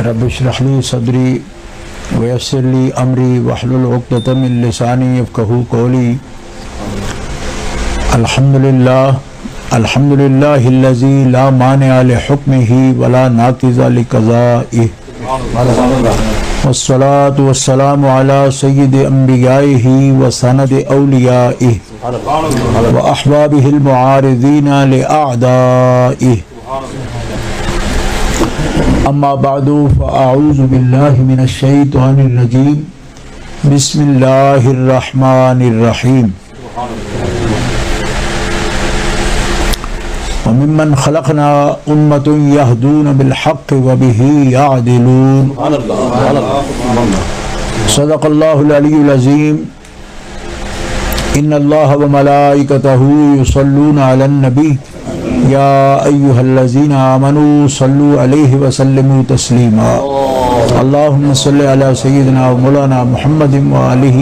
رب اشرح لي صدري ويسر لي أمري واحلل عقدة من لساني يفقهوا قولي. الحمد لله الذي لا مانع لحكمه ولا ناقض لقضائه، والصلاة والسلام على سيد أنبيائه وسند أوليائه وأحبابه المعارضين لأعدائه. اما بعد فاعوذ باللہ من الشیطان الرجیم. بسم اللہ الرحمن الرحیم. وممن خلقنا امة يهدون بالحق وبه يعدلون. صدق اللہ العلی العظیم. ان اللہ وملائکتہ یصلون علی النبی یا ایہا الذین آمنوا صلوا علیہ وسلموا تسلیما. اللہم صلی علی سیدنا و مولانا محمد وآلہ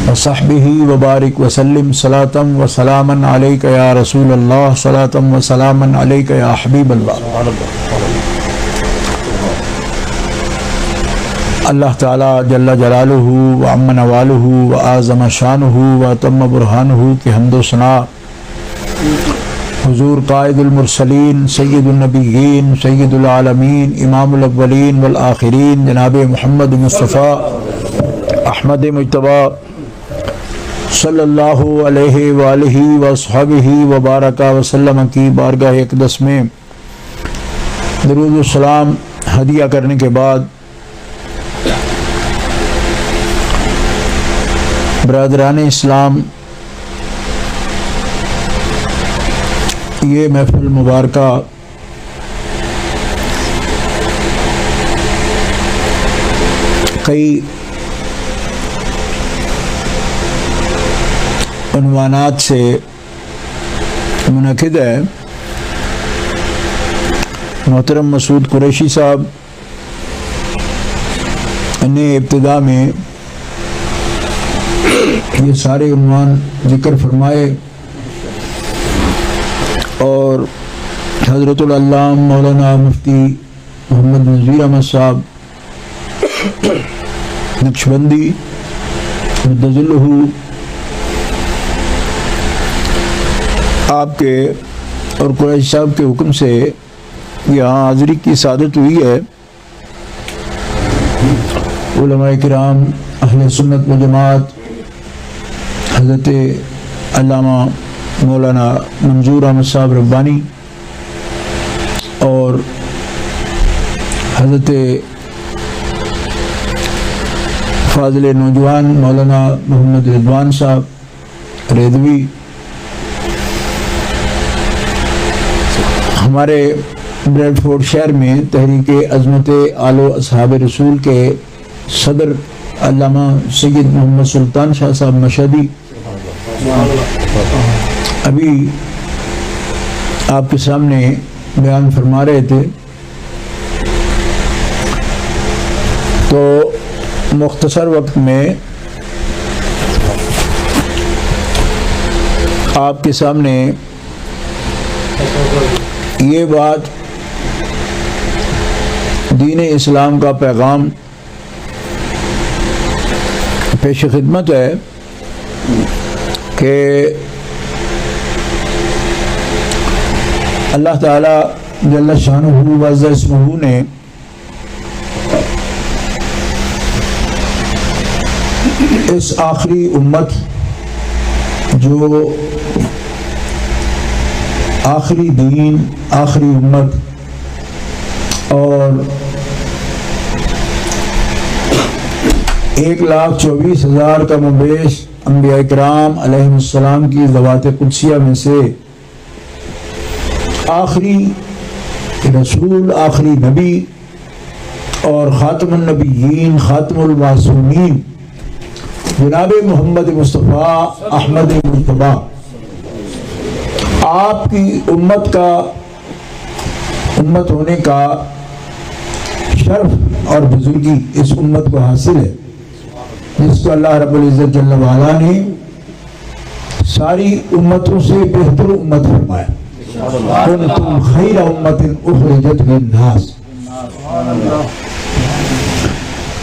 وصحبہ وبارک وسلم. صلاۃ و سلاما علیک یا رسول اللہ، صلاۃ و سلاما علیک یا حبیب اللہ. اللہ تعالی جل جلالہ و عم نوالہ و اعظم شانہ و اتم برہانہ کی حمد و ثنا حضور قائد المرسلین سید النبیین سید العالمین امام الاولین والآخرین جناب محمد مصطفیٰ احمد مجتبیٰ صلی اللہ علیہ وآلہ وصحبہ وبارک وسلم کی بارگاہ اقدس میں درود و سلام ہدیہ کرنے کے بعد، برادران اسلام، یہ محفل مبارکہ کئی عنوانات سے منعقد ہے. محترم مسعود قریشی صاحب نے ابتدا میں یہ سارے عنوان ذکر فرمائے اور حضرت العلامہ مولانا مفتی محمد نذیر احمد صاحب نقشبندی مدظلہ آپ کے اور قریشی صاحب کے حکم سے یہاں حاضری کی سعادت ہوئی ہے. علماء کرام اہل سنت و جماعت حضرت علامہ مولانا منظور احمد صاحب ربانی اور حضرت فاضل نوجوان مولانا محمد رضوان صاحب ریدوی ہمارے بریڈ فورڈ شہر میں تحریک عظمت آل و اصحاب رسول کے صدر علامہ سید محمد سلطان شاہ صاحب مشہدی ابھی آپ کے سامنے بیان فرما رہے تھے. تو مختصر وقت میں آپ کے سامنے یہ بات دین اسلام کا پیغام پیش خدمت ہے کہ اللہ تعالیٰ جل شانہ و عز اسمہ نے اس آخری امت جو آخری دین، آخری امت اور 1,24,000 کا مبیش انبیاء کرام علیہ السلام کی ذوات قدسیہ میں سے آخری رسول، آخری نبی اور خاتم النبیین، خاتم المعصومین جناب محمد مصطفیٰ احمد مجتبیٰ، آپ کی امت ہونے کا شرف اور بزرگی اس امت کو حاصل ہے، جس کو اللہ رب العزت جل وعلا نے ساری امتوں سے بہتر امت فرمایا. کنتم خیر امت اخرجت للناس،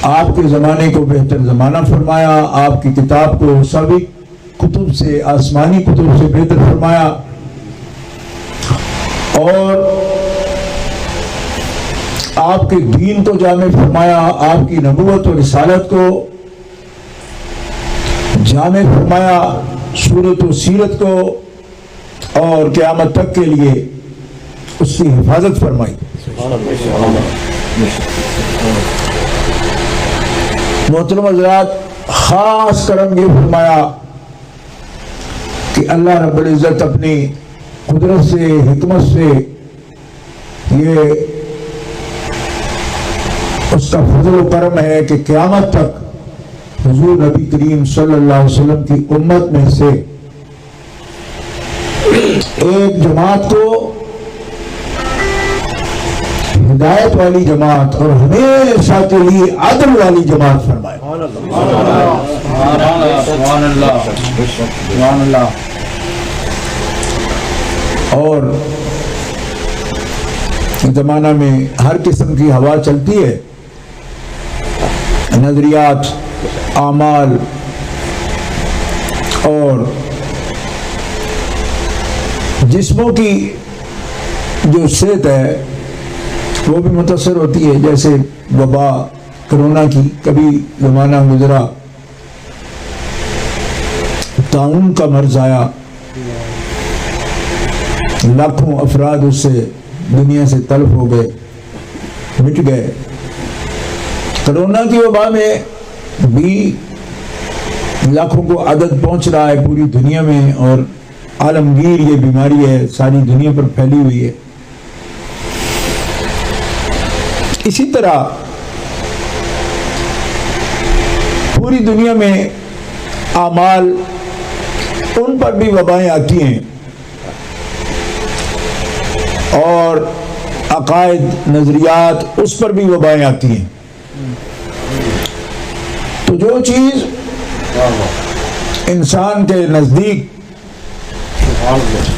آپ کے زمانے کو بہتر زمانہ فرمایا، آپ کی کتاب کو سابق کتب سے، آسمانی کتب سے بہتر فرمایا، اور آپ کے دین کو جامع فرمایا، آپ کی نبوت اور رسالت کو جامع فرمایا، صورت و سیرت کو، اور قیامت تک کے لیے اس کی حفاظت فرمائی۔ محترم حضرات، خاص کرم یہ فرمایا کہ اللہ رب العزت اپنی قدرت سے، حکمت سے، یہ اس کا فضل و کرم ہے کہ قیامت تک حضور نبی کریم صلی اللہ علیہ وسلم کی امت میں سے ایک جماعت کو ہدایت والی جماعت اور ہمیشہ کے لیے عدل والی جماعت فرمائے۔ اور زمانہ میں ہر قسم کی ہوا چلتی ہے، نظریات، اعمال اور جسموں کی جو صحت ہے وہ بھی متاثر ہوتی ہے، جیسے وبا کرونا کی کبھی زمانہ گزرا، طاعون کا مرض آیا، لاکھوں افراد اس سے دنیا سے تلف ہو گئے، مٹ گئے۔ کرونا کی وبا میں بھی لاکھوں کو عدد پہنچ رہا ہے پوری دنیا میں، اور عالمگیر یہ بیماری ہے، ساری دنیا پر پھیلی ہوئی ہے۔ اسی طرح پوری دنیا میں اعمال، ان پر بھی وبائیں آتی ہیں، اور عقائد، نظریات، اس پر بھی وبائیں آتی ہیں۔ تو جو چیز انسان کے نزدیک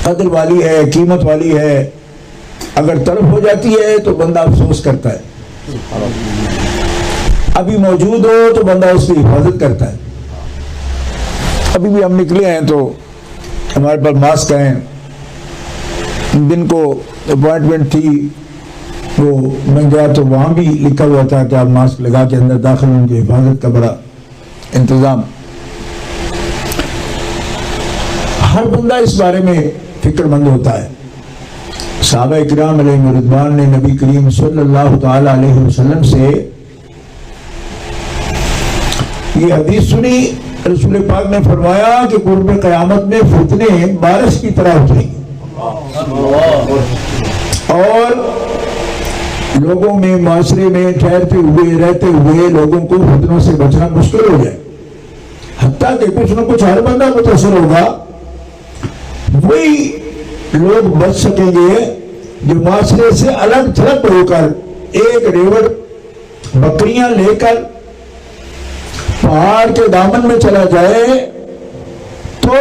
قدر والی ہے، قیمت والی ہے، اگر طرف ہو جاتی ہے تو بندہ افسوس کرتا ہے، ابھی موجود ہو تو بندہ اس کی حفاظت کرتا ہے۔ ابھی بھی ہم نکلے ہیں تو ہمارے پاس ماسک ہیں، دن کو اپوائنٹمنٹ تھی، وہ میں گیا تو وہاں بھی لکھا ہوا تھا کہ آپ ماسک لگا کے اندر داخل ہوں گے، حفاظت کا بڑا انتظام۔ ہر بندہ اس بارے میں فکر مند ہوتا ہے۔ صحابہ کرام علیہ رضوان نے نبی کریم صلی اللہ تعالی علیہ وسلم سے یہ حدیث سنی، رسول پاک نے فرمایا کہ قرب قیامت میں فتنے بارش کی طرح اتریں گے، اور لوگوں میں، معاشرے میں ٹھہرتے ہوئے، رہتے ہوئے لوگوں کو فتنوں سے بچنا مشکل ہو جائے، حتیٰ کہ کچھ نہ کچھ ہر بندہ متاثر ہوگا۔ وہی لوگ بچ سکیں گے جو معاشرے سے الگ تھلگ ہو کر ایک ریوڑ بکریاں لے کر پہاڑ کے دامن میں چلا جائے، تو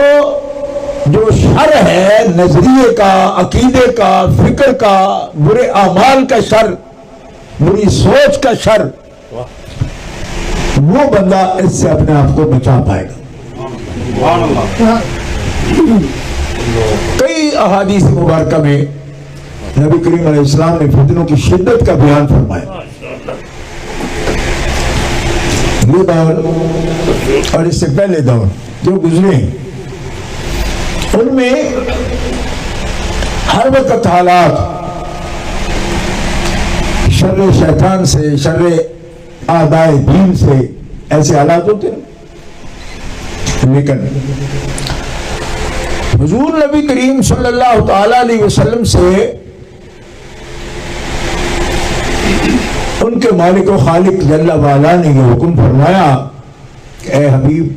جو شر ہے نظریے کا، عقیدے کا، فکر کا، برے اعمال کا شر، بری سوچ کا شر، وہ بندہ اس سے اپنے آپ کو بچا پائے گا۔ کئی احادیث مبارکہ میں نبی کریم علیہ السلام نے فتنوں کی شدت کا بیان فرمایا۔ یہ دور اور اس سے پہلے دور جو گزرے ہیں، ان میں ہر وقت حالات شر شیطان سے، شر اعدائے دین سے، ایسے حالات ہوتے ہیں، لیکن حضور نبی کریم صلی اللہ تعالی علیہ وسلم سے ان کے مالک و خالق جل وعلا نے یہ حکم فرمایا کہ اے حبیب،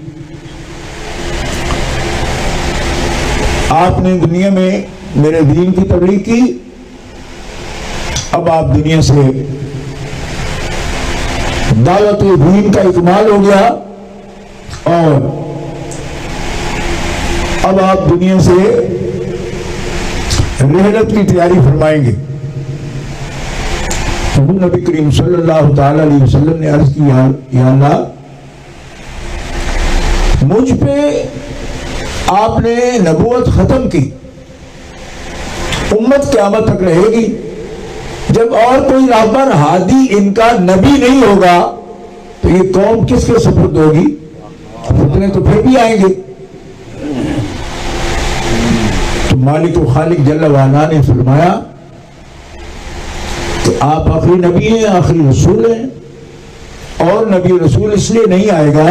آپ نے دنیا میں میرے دین کی تبلیغ کی، اب آپ دنیا سے دعوت دین کا اکمال ہو گیا، اور اب آپ دنیا سے رحلت کی تیاری فرمائیں گے. تو نبی کریم صلی اللہ تعالی علیہ وسلم نے عرض کی یا اللہ مجھ پہ آپ نے نبوت ختم کی، امت قیامت تک رہے گی، جب اور کوئی راہبر ہادی ان کا نبی نہیں ہوگا تو یہ قوم کس کے سپرد ہوگی؟ فتنے تو پھر بھی آئیں گے. تو مالک و خالق جل وعلا نے فرمایا کہ آپ آخری نبی ہیں، آخری رسول ہیں، اور نبی رسول اس لیے نہیں آئے گا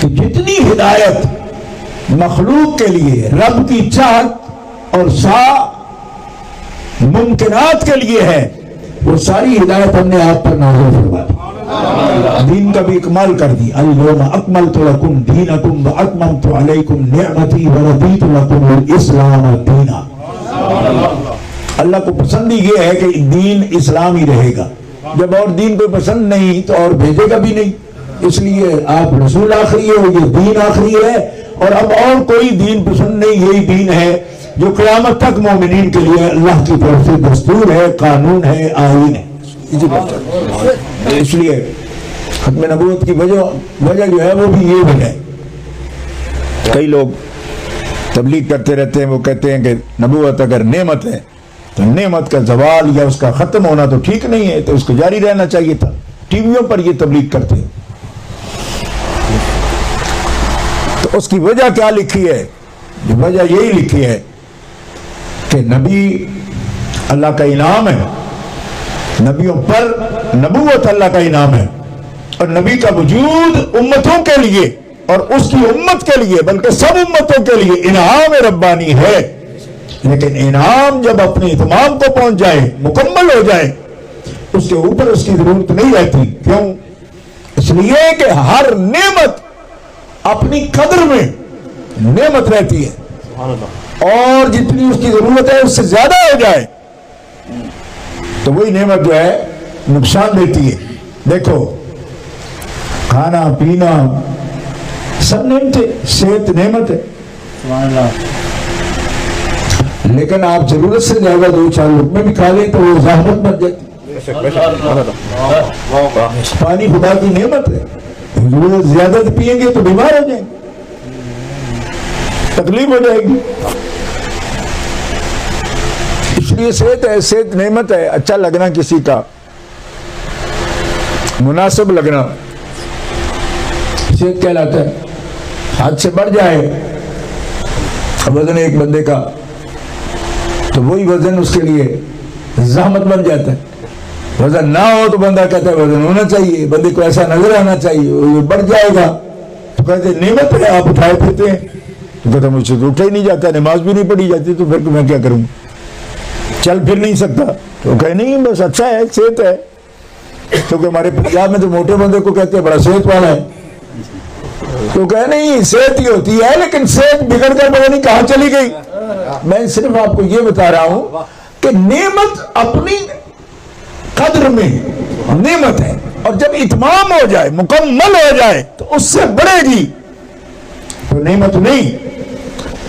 کہ جتنی ہدایت مخلوق کے لیے رب کی چاہت اور ممکنات کے لیے ہے وہ ساری ہدایت ہم نے آپ پر نازل فرما دی. دین کا بھی اکمال کر دی. الیوم اکملت لکم دینکم واتممت علیکم نعمتی ورضیت لکم الاسلام دینا. اللہ کو پسند ہی یہ ہے کہ دین اسلام ہی رہے گا. جب اور دین کوئی پسند نہیں تو اور بھیجے گا بھی نہیں. اس لیے آپ رسول آخری ہے، یہ دین آخری ہے، اور اب اور کوئی دین پسند نہیں. یہی دین ہے جو قیامت تک مومنین کے لیے اللہ کی طرف سے دستور ہے، قانون ہے، آئین ہے. اس لیے ختم نبوت کی وجہ جو ہے وہ بھی یہ وجہ ہے. کئی لوگ تبلیغ کرتے رہتے ہیں، وہ کہتے ہیں کہ نبوت اگر نعمت ہے تو نعمت کا زوال یا اس کا ختم ہونا تو ٹھیک نہیں ہے، تو اس کو جاری رہنا چاہیے تھا. ٹی ویوں پر یہ تبلیغ کرتے ہیں. تو اس کی وجہ کیا لکھی ہے؟ وجہ یہی لکھی ہے کہ نبی اللہ کا انعام ہے، نبیوں پر نبوت اللہ کا انعام ہے، اور نبی کا وجود امتوں کے لیے اور اس کی امت کے لیے بلکہ سب امتوں کے لیے انعام ربانی ہے. لیکن انعام جب اپنے اتمام کو پہنچ جائے، مکمل ہو جائے، اس کے اوپر اس کی ضرورت نہیں رہتی. کیوں؟ اس لیے کہ ہر نعمت اپنی قدر میں نعمت رہتی ہے، اور جتنی اس کی ضرورت ہے اس سے زیادہ ہو جائے تو وہی نعمت جو ہے نقصان دیتی ہے. دیکھو کھانا پینا سب نعمتیں، صحت نعمت ہے، لیکن آپ ضرورت سے زیادہ 2-4 لقمے بھی کھا لیں تو وہ زحمت بن جاتی. پانی خدا کی نعمت ہے، ضرورت زیادہ پیئیں گے تو بیمار ہو جائیں گے، تکلیف ہو جائے گی. اس لیے صحت ہے، صحت نعمت ہے. اچھا لگنا کسی کا، مناسب لگنا صحت کہلاتا ہے. حد سے بڑھ جائے وزن ایک بندے کا تو وہی وزن اس کے لیے زحمت بن جاتا ہے. وزن نہ ہو تو بندہ کہتا ہے وزن ہونا چاہیے، بندے کو ایسا نظر آنا چاہیے، وہ بڑھ جائے گا تو کہتے ہیں نعمت ہے آپ اٹھائے پھرتے ہیں. تو کہتا مجھ سے تو اٹھا ہی نہیں جاتا، نماز بھی نہیں پڑھی جاتی، تو پھر میں کیا کروں، چل پھر نہیں سکتا. تو کہے نہیں بس اچھا ہے، صحت ہے. کیونکہ ہمارے پنجاب میں تو موٹے بندے کو کہتے ہیں بڑا صحت والا ہے. تو کہے نہیں صحت ہی ہوتی ہے، لیکن صحت بگڑ کر پتہ نہیں کہاں چلی گئی. میں صرف آپ کو یہ بتا رہا ہوں کہ نعمت اپنی قدر میں نعمت ہے، اور جب اتمام ہو جائے، مکمل ہو جائے تو اس سے بڑھے گی تو نعمت نہیں.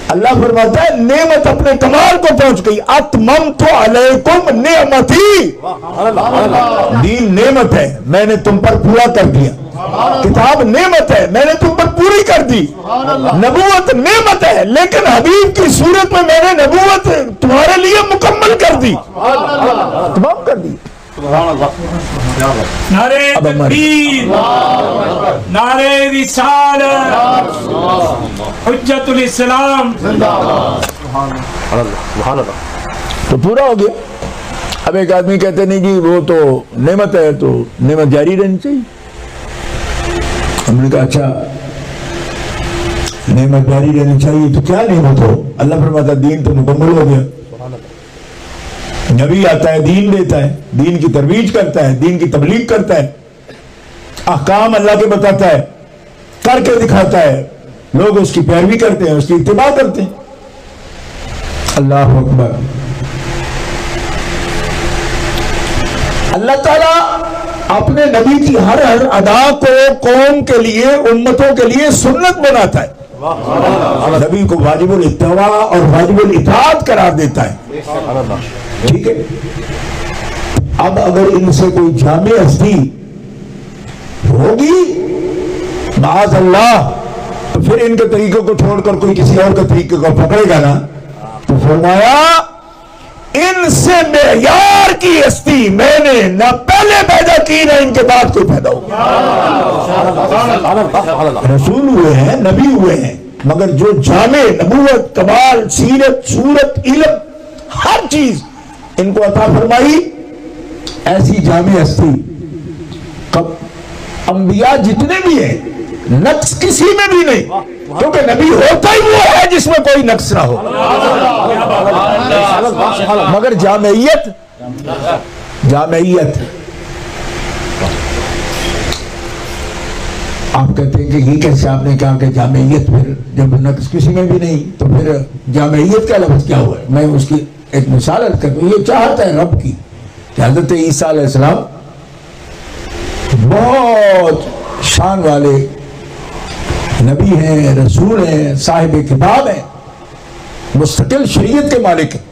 اللہ فرماتا ہے نعمت اپنے کمال کو پہنچ گئی. اتممت علیکم نعمتی. دین نعمت ہے، میں نے تم پر پورا کر دیا. کتاب نعمت ہے، میں نے تم پر پوری کر دی. نبوت نعمت ہے، لیکن حبیب کی صورت میں نے نبوت تمہارے لیے مکمل کر دی، تمام کر دی. نعرہ تکبیر، نعرہ رسالت، حجت الاسلام. تو پورا ہو گیا. اب ایک آدمی کہتے نہیں جی وہ تو نعمت ہے تو نعمت جاری رہنی چاہیے. ہم نے کہا اچھا نعمت جاری رہنی چاہیے تو کیا نعمت ہو؟ اللہ فرماتا دین تو مکمل ہو گیا. نبی آتا ہے، دین دیتا ہے، دین کی ترویج کرتا ہے، دین کی تبلیغ کرتا ہے، احکام اللہ کے بتاتا ہے، کر کے دکھاتا ہے، لوگ اس کی پیروی کرتے ہیں، اس کی اتباع کرتے ہیں. اللہ اکبر. اللہ تعالیٰ اپنے نبی کی ہر ادا کو قوم کے لیے، امتوں کے لیے سنت بناتا ہے. نبی کو واجب الاتباع اور واجب الاطاعت قرار دیتا ہے. ٹھیک ہے. اب اگر ان سے کوئی جامع ہستی ہوگی معاذ اللہ تو پھر ان کے طریقے کو چھوڑ کر کوئی کسی اور کے طریقے کو پکڑے گا نا. تو فرمایا ان سے معیار کی ہستی میں نے نہ پہلے پیدا کی نہ ان کے بعد کوئی پیدا ہوگا. رسول ہوئے ہیں, نبی ہوئے ہیں, مگر جو جامع نبوت, کمال, سیرت, صورت, علم, ہر چیز ان کو عطا فرمائی, ایسی جامع ہستی انبیاء جتنے بھی ہیں نقص کسی میں بھی نہیں, کیونکہ نبی ہوتا ہی وہ ہے جس میں کوئی نقص نہ ہو. مگر جامعیت آپ کہتے ہیں کہ یہ کیسے آپ نے کہا کہ جامعیت, پھر جب نقص کسی میں بھی نہیں تو پھر جامعیت کا لفظ کیا ہوا ہے؟ میں اس کی ایک مثال عرض کرتا ہوں. یہ چاہت ہے رب کی کہ حضرت عیسیٰ علیہ السلام بہت شان والے نبی ہیں, رسول ہیں, صاحب کتاب ہیں, مستقل شریعت کے مالک ہیں,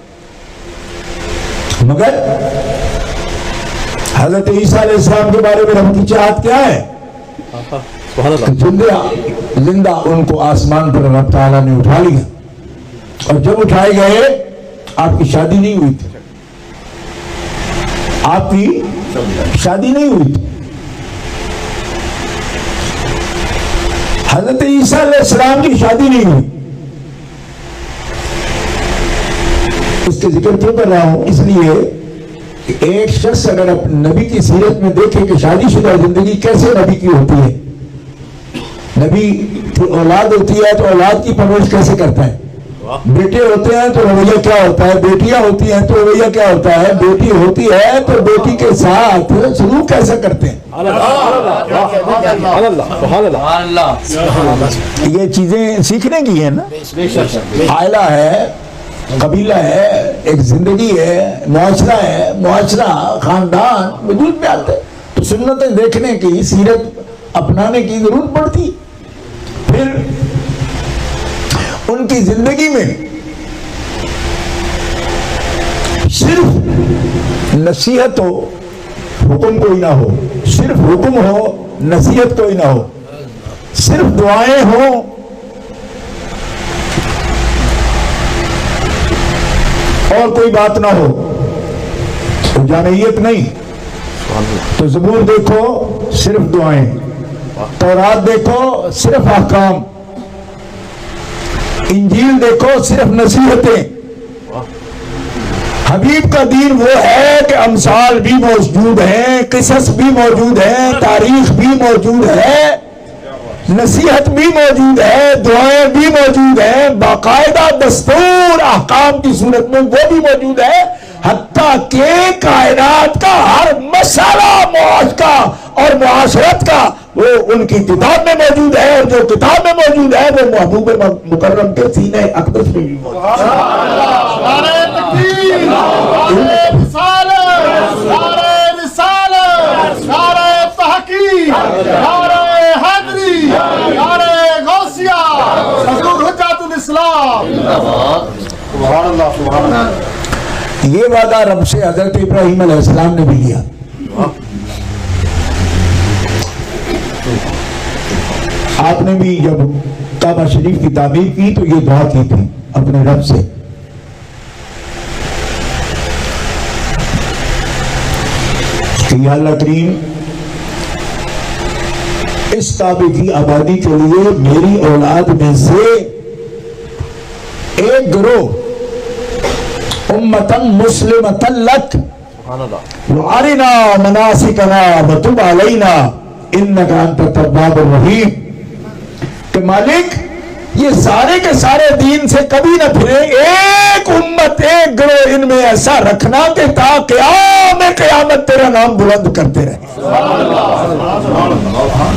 مگر حضرت عیسیٰ علیہ السلام کے بارے میں رب کی چاہت کیا ہے؟ زندہ ان کو آسمان پر رب تعالیٰ نے اٹھا لیا, اور جب اٹھائے گئے آپ کی شادی نہیں ہوئی تھی, آپ کی شادی نہیں ہوئی تھی. حضرت عیسیٰ علیہ السلام کی شادی نہیں ہوئی. اس کے ذکر کیوں کر رہا ہوں؟ اس لیے کہ ایک شخص اگر نبی کی سیرت میں دیکھے کہ شادی شدہ زندگی کیسے نبی کی ہوتی ہے, نبی کی اولاد ہوتی ہے تو اولاد کی پرورش کیسے کرتا ہے, بیٹے ہوتے ہیں تو رویہ کیا ہوتا ہے, بیٹیاں ہوتی ہیں تو رویہ کیا ہوتا ہے, بیٹی ہوتی ہے تو بیٹی کے ساتھ سلوک کیسے کرتے ہیں. یہ چیزیں سیکھنے کی ہیں نا. عائلہ ہے, قبیلہ ہے, ایک زندگی ہے, معاشرہ, خاندان وجود میں آتے ہیں تو سنتیں دیکھنے کی, سیرت اپنانے کی ضرورت پڑتی. پھر ان کی زندگی میں صرف نصیحت ہو, حکم کوئی نہ ہو, صرف حکم ہو, نصیحت کوئی نہ ہو, صرف دعائیں ہوں, اور کوئی بات نہ ہو, تو جامعیت نہیں. تو زبور دیکھو صرف دعائیں, تورات دیکھو صرف احکام, انجیل دیکھو صرف نصیحتیں. حبیب کا دین وہ ہے کہ امثال بھی موجود ہیں, قصص بھی موجود ہیں, تاریخ بھی موجود ہے, نصیحت بھی موجود ہے, دعائیں بھی موجود ہیں, باقاعدہ دستور احکام کی صورت میں وہ بھی موجود ہے, حتیٰ کہ کائنات کا ہر مسئلہ معاش کا اور معاشرت کا وہ ان کی کتاب میں موجود ہے, اور جو کتاب میں موجود ہے وہ محبوب مکرم کے سینہ اقدس میں بھی موجود ہے. یہ وعدہ رب سے حضرت ابراہیم علیہ السلام نے بھی لیا. آپ نے بھی جب کعبہ شریف کی تعمیر کی تو یہ دعا کی تھی اپنے رب سے کہ یا اللہ کریم, اس کعبے کی آبادی کے لیے میری اولاد میں سے ایک گروہ امتن مسلمتن لک وارنا مناسکنا وتب علینا انک انت التواب الرحیم, کہ مالک یہ سارے کے سارے دین سے کبھی نہ پھرے, ایک امت, ایک گروہ ان میں ایسا رکھنا کہ تا قیامت تیرا نام بلند کرتے رہے.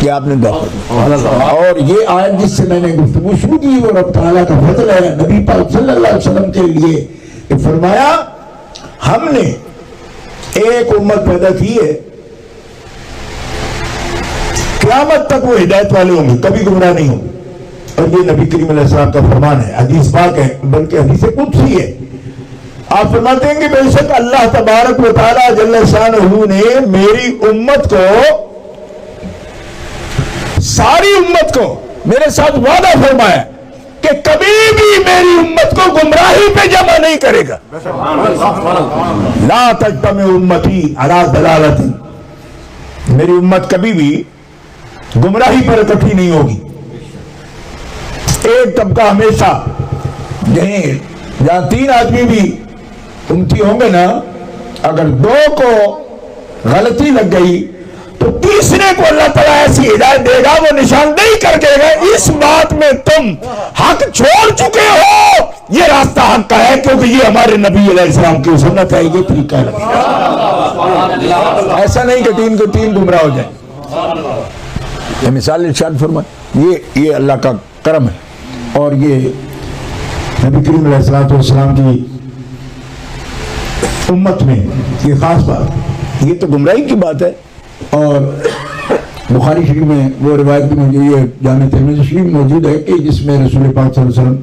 یہ آپ نے دعا. اور یہ آیت جس سے میں نے گفتگو شروع کی وہ رب تعالیٰ کا فضل ہے نبی پاک صلی اللہ علیہ وسلم کے لیے کہ فرمایا ہم نے ایک امت پیدا کی ہے, قیامت تک وہ ہدایت والے ہوں گے, کبھی گمراہ نہیں ہوں گے. اور یہ نبی کریم علیہ السلام کا فرمان ہے، حدیث پاک ہے، بلکہ حدیث قدسی ہے۔ آپ فرماتے ہیں کہ بے شک اللہ تبارک و تعالی جل شانہ نے میری امت کو، ساری امت کو میرے ساتھ وعدہ فرمایا کہ کبھی بھی میری امت کو گمراہی پہ جمع نہیں کرے گا۔ لا تجتمع امتی علی ضلالۃ، میری امت کبھی بھی گمراہی پر اکٹھی نہیں ہوگی۔ ایک طبقہ ہمیشہ، جہاں 3 آدمی بھی امتی ہوں گے نا، اگر 2 کو غلطی لگ گئی تو تیسرے کو اللہ تعالیٰ ایسی ہدایت دے گا، وہ نشاندہی کر کے گا اس بات میں تم حق چھوڑ چکے ہو، یہ راستہ حق کا ہے کیونکہ یہ ہمارے نبی علیہ السلام کی سنت ہے، یہ طریقہ ہے۔ ایسا نہیں کہ 3 کو 3 گمراہ ہو جائیں۔ یہ مثال ارشاد فرمائے، یہ اللہ کا کرم ہے۔ اور یہ نبی کریم علیہ السلام کی امت میں یہ خاص بات، یہ تو گمراہی کی بات ہے۔ اور بخاری شریف میں وہ روایت بھی موجود ہے، جامع ترمذی شریف میں موجود ہے کہ جس میں رسول پاک صلی اللہ علیہ وسلم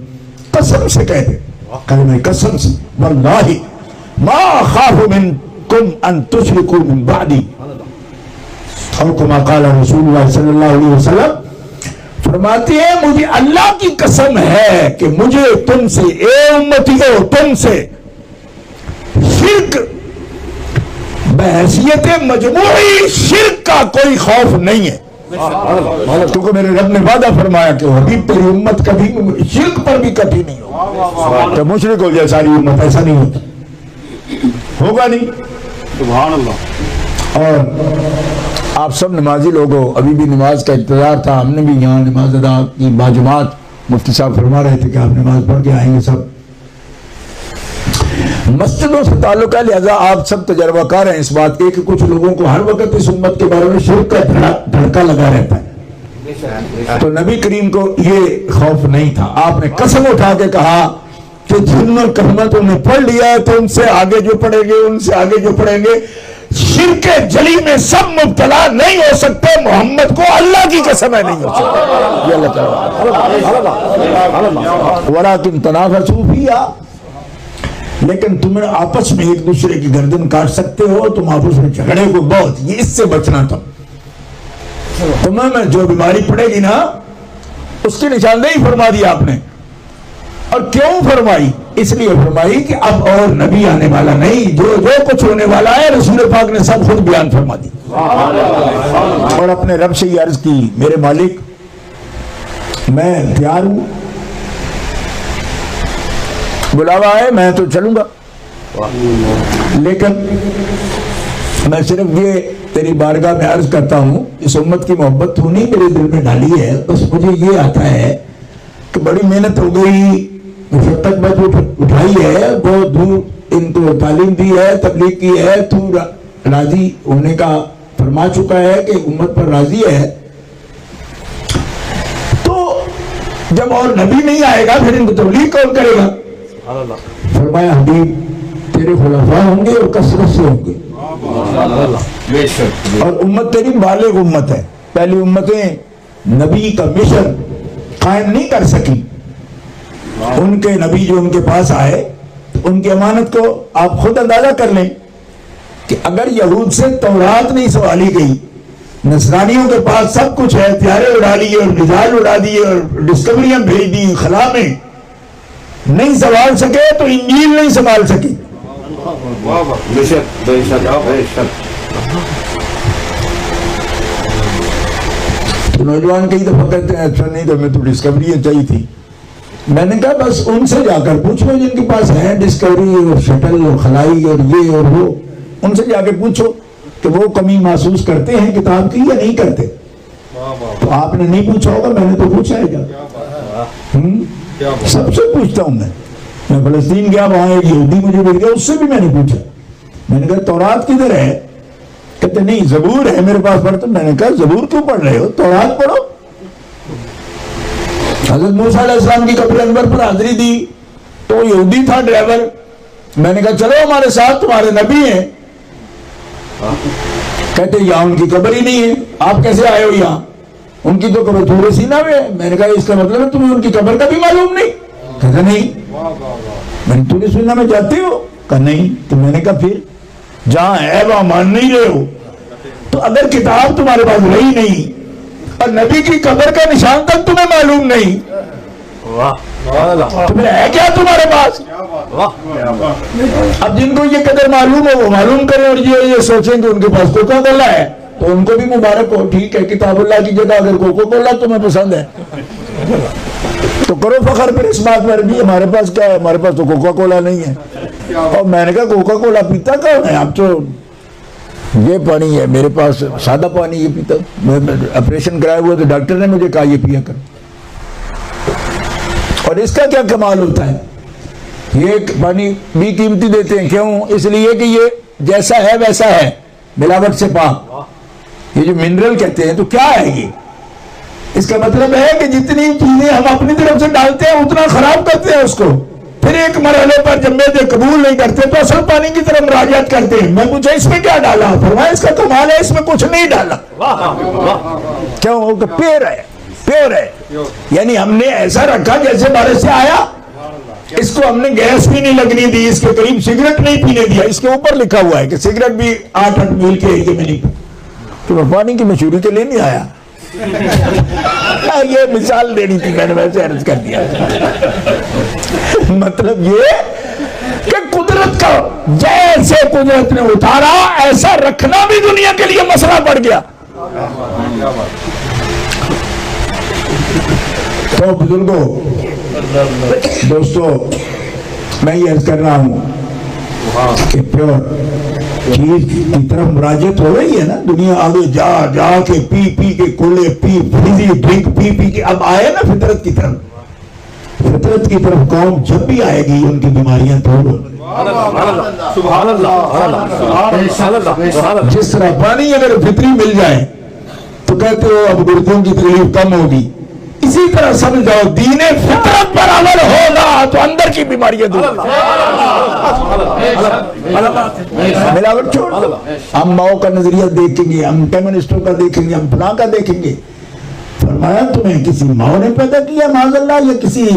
قسم سے کہتے، کلمہ قسم سے، واللہ ما اخاف منکم ان تشرکوا من بعدی، اور کما قال رسول اللہ صلی اللہ علیہ وسلم، فرماتے ہیں مجھے اللہ کی قسم ہے کہ مجھے تم سے، اے امتیوں، تم سے شرک بحیثیت مجموعی شرک کا کوئی خوف نہیں ہے، کیونکہ میرے رب نے وعدہ فرمایا کہ حبیب تیری امت کبھی شرک پر بھی کبھی نہیں ہوگا، تو مشرک ہو جائے ساری امت، ایسا نہیں ہوتا، ہوگا نہیں۔ سبحان اللہ۔ اور آپ سب نمازی لوگوں، ابھی بھی نماز کا انتظار تھا، ہم نے بھی یہاں نماز ادا کی باجماعت، مفتی صاحب فرما رہے تھے کہ آپ نماز پڑھ کے آئیں گے سب۔ مسجدوں سے تعلق ہے، لہذا آپ سب تجربہ کار ہیں اس بات کے کہ کچھ لوگوں کو ہر وقت اس امت کے بارے میں شرک کا دھڑکا لگا رہتا ہے، تو نبی کریم کو یہ خوف نہیں تھا۔ آپ نے قسم اٹھا کے کہا کہ جن کلمہ تم نے پڑھ لیا ہے تو ان سے آگے جو پڑھیں گے، ان سے آگے جو پڑھیں گے، شرک جلی میں سب مبتلا نہیں ہو سکتے، محمد کو اللہ کی قسم ہے نہیں ہو سکتے۔ یہ اللہ تعالیٰ وَلَٰكِن تَنَافَسُوا فِيهَا، لیکن تمہیں آپس میں ایک دوسرے کی گردن کاٹ سکتے ہو، تم آپس میں جھگڑے کو بہت، یہ اس سے بچنا تھا۔ تمہیں میں جو بیماری پڑے گی نا اس کی نشاندہی فرما دی آپ نے، اور کیوں فرمائی؟ اس لیے فرمائی کہ اب اور نبی آنے والا نہیں، جو کچھ ہونے والا ہے رسول پاک نے سب خود بیان فرما دی۔ اور اپنے رب سے یہ عرض کی، میرے مالک میں تیار ہوں، بلاوا ہے میں تو چلوں گا، لیکن میں صرف یہ تیری بارگاہ میں عرض کرتا ہوں، اس امت کی محبت تو نہیں میرے دل میں ڈالی ہے، بس مجھے یہ آتا ہے کہ بڑی محنت ہو گئی، مشقت میں اٹھائی ہے، بہت دور ان کو تعلیم دی ہے، تبلیغ کی ہے، تو راضی ہونے کا فرما چکا ہے کہ امت پر راضی ہے، تو جب اور نبی نہیں آئے گا پھر ان کو تبلیغ کون کرے گا؟ فرمایا حبیب تیرے خلفاء ہوں گے اور کثرت سے ہوں گے، اور امت تیری بالغ امت ہے، پہلی امتیں نبی کا مشن قائم نہیں کر سکی، ان کے نبی جو ان کے پاس آئے ان کی امانت کو آپ خود اندازہ کر لیں کہ اگر یہود سے تورات نہیں سنبھالی گئی، نصرانیوں کے پاس سب کچھ ہے، ہتھیاریں اڑا لیے اور میزائل اڑا دیے اور ڈسکوریاں بھیج دی، خلا میں نہیں سنبھال سکے تو انجیل نہیں سنبھال سکی۔ تو نوجوان کئی دفعہ کہتے ہیں اچھا نہیں تو ہمیں تو ڈسکوریاں چاہیے تھی، میں نے کہا بس ان سے جا کر پوچھو جن کے پاس ہے ڈسکوری اور شٹل اور خلائی اور یہ اور وہ، ان سے جا کے پوچھو کہ وہ کمی محسوس کرتے ہیں کتاب کی یا نہیں کرتے۔ تو آپ نے نہیں پوچھا ہوگا، میں نے تو پوچھا ہے کیا، سب سے پوچھتا ہوں میں فلسطین گیا، وہاں ایک یہودی مجھے مل گیا، اس سے بھی میں نے پوچھا، میں نے کہا تورات کدھر ہے؟ کہتے نہیں زبور ہے میرے پاس پڑھتا، میں نے کہا زبور کیوں پڑھ رہے ہو، تورات پڑھو۔ حضرت موسیٰ علیہ السلام کی قبر انور پر حاضری دی تو وہ یہودی تھا ڈرائیور، میں نے کہا چلو ہمارے ساتھ، تمہارے نبی ہیں، کہتے یہاں ان کی قبر ہی نہیں ہے، آپ کیسے آئے ہو یہاں؟ ان کی تو قبر تھوڑے سینہ میں ہے. میں نے کہا اس کا مطلب ہے تمہیں ان کی قبر کا بھی معلوم نہیں؟ کہا نہیں. میں نے تھوڑے سینہ میں جاتے ہو؟ کہا نہیں. تو میں نے کہا پھر جہاں ہے وہاں مان نہیں رہے ہو. تو اگر کتاب تمہارے پاس رہی نہیں اور نبی کی قبر کا نشان تک تمہیں معلوم نہیں تمہیں ہے کیا تمہارے پاس؟ اب جن کو یہ قدر معلوم ہے وہ معلوم کریں اور یہ سوچیں کہ ان کے پاس کوکا کولا ہے تو ان کو بھی مبارک ہو. ٹھیک ہے, کتاب اللہ کی جگہ اگر کوکا کولا تمہیں پسند ہے تو کرو فخر پھر اس بات پر بھی. ہمارے پاس کیا ہے؟ ہمارے پاس تو کوکا کولا نہیں ہے. اور میں نے کہا کوکا کولا پیتا کون ہے؟ اب تو یہ پانی ہے میرے پاس, سادہ پانی یہ پیتا. آپریشن کرایا ہوا تو ڈاکٹر نے مجھے کہا یہ پیا کر. اور اس کا کیا کمال ہوتا ہے؟ یہ پانی بھی قیمتی دیتے ہیں. کیوں؟ اس لیے کہ یہ جیسا ہے ویسا ہے, ملاوٹ سے پاک. یہ جو منرل کہتے ہیں تو کیا ہے یہ؟ اس کا مطلب ہے کہ جتنی چیزیں ہم اپنی طرف سے ڈالتے ہیں اتنا خراب کرتے ہیں اس کو. پھر ایک مرحلے پر جب میدے قبول نہیں کرتے تو اصل پانی کی طرف مراجعت کرتے ہیں. میں پوچھا اس میں کیا ڈالا؟ فرمایا اس کا کمال ہے اس میں کچھ نہیں ڈالا. کیوں؟ کہ پیور ہے, پیور ہے. یعنی ہم نے ایسا رکھا جیسے بارش سے آیا. اس کو ہم نے گیس بھی نہیں لگنی دی, اس کے قریب سگریٹ نہیں پینے دیا. اس کے اوپر لکھا ہوا ہے کہ سگریٹ بھی 8 میل کے ایریے میں نہیں. تو میں پانی کی مشہوری کے لیے نہیں آیا, یہ مثال دینی تھی, میں نے ویسے عرض کر دیا. مطلب یہ کہ قدرت کا جیسے قدرت نے اتارا ایسا رکھنا بھی دنیا کے لیے مسئلہ پڑ گیا. تو بزرگوں, دوستو, میں یہ عرض کر رہا ہوں کہ پیور چیز کی طرف مراجعت ہو رہی ہے نا. دنیا آگے جا جا کے پی پی کے کولے پی فریزی ڈرنک پی پی کے اب آئے نا فطرت کی طرف. فطرت کی طرف قوم جب بھی آئے گی ان کی بیماریاں دور ہو. جس طرح پانی اگر فطری مل جائے تو کہتے ہو اب گردوں کی تکلیف کم ہوگی, اسی طرح سمجھ جاؤ دین فطرت پر عمل ہوگا تو اندر کی بیماریاں دور. ملاوٹ چھوڑ. ہم ماؤ کا نظریہ دیکھیں گے, ہم کمیونسٹوں کا دیکھیں گے, ہم فلاں کا دیکھیں گے. فرمایا تمہیں کسی ماؤ نے پیدا کیا معاذ اللہ, یا کسی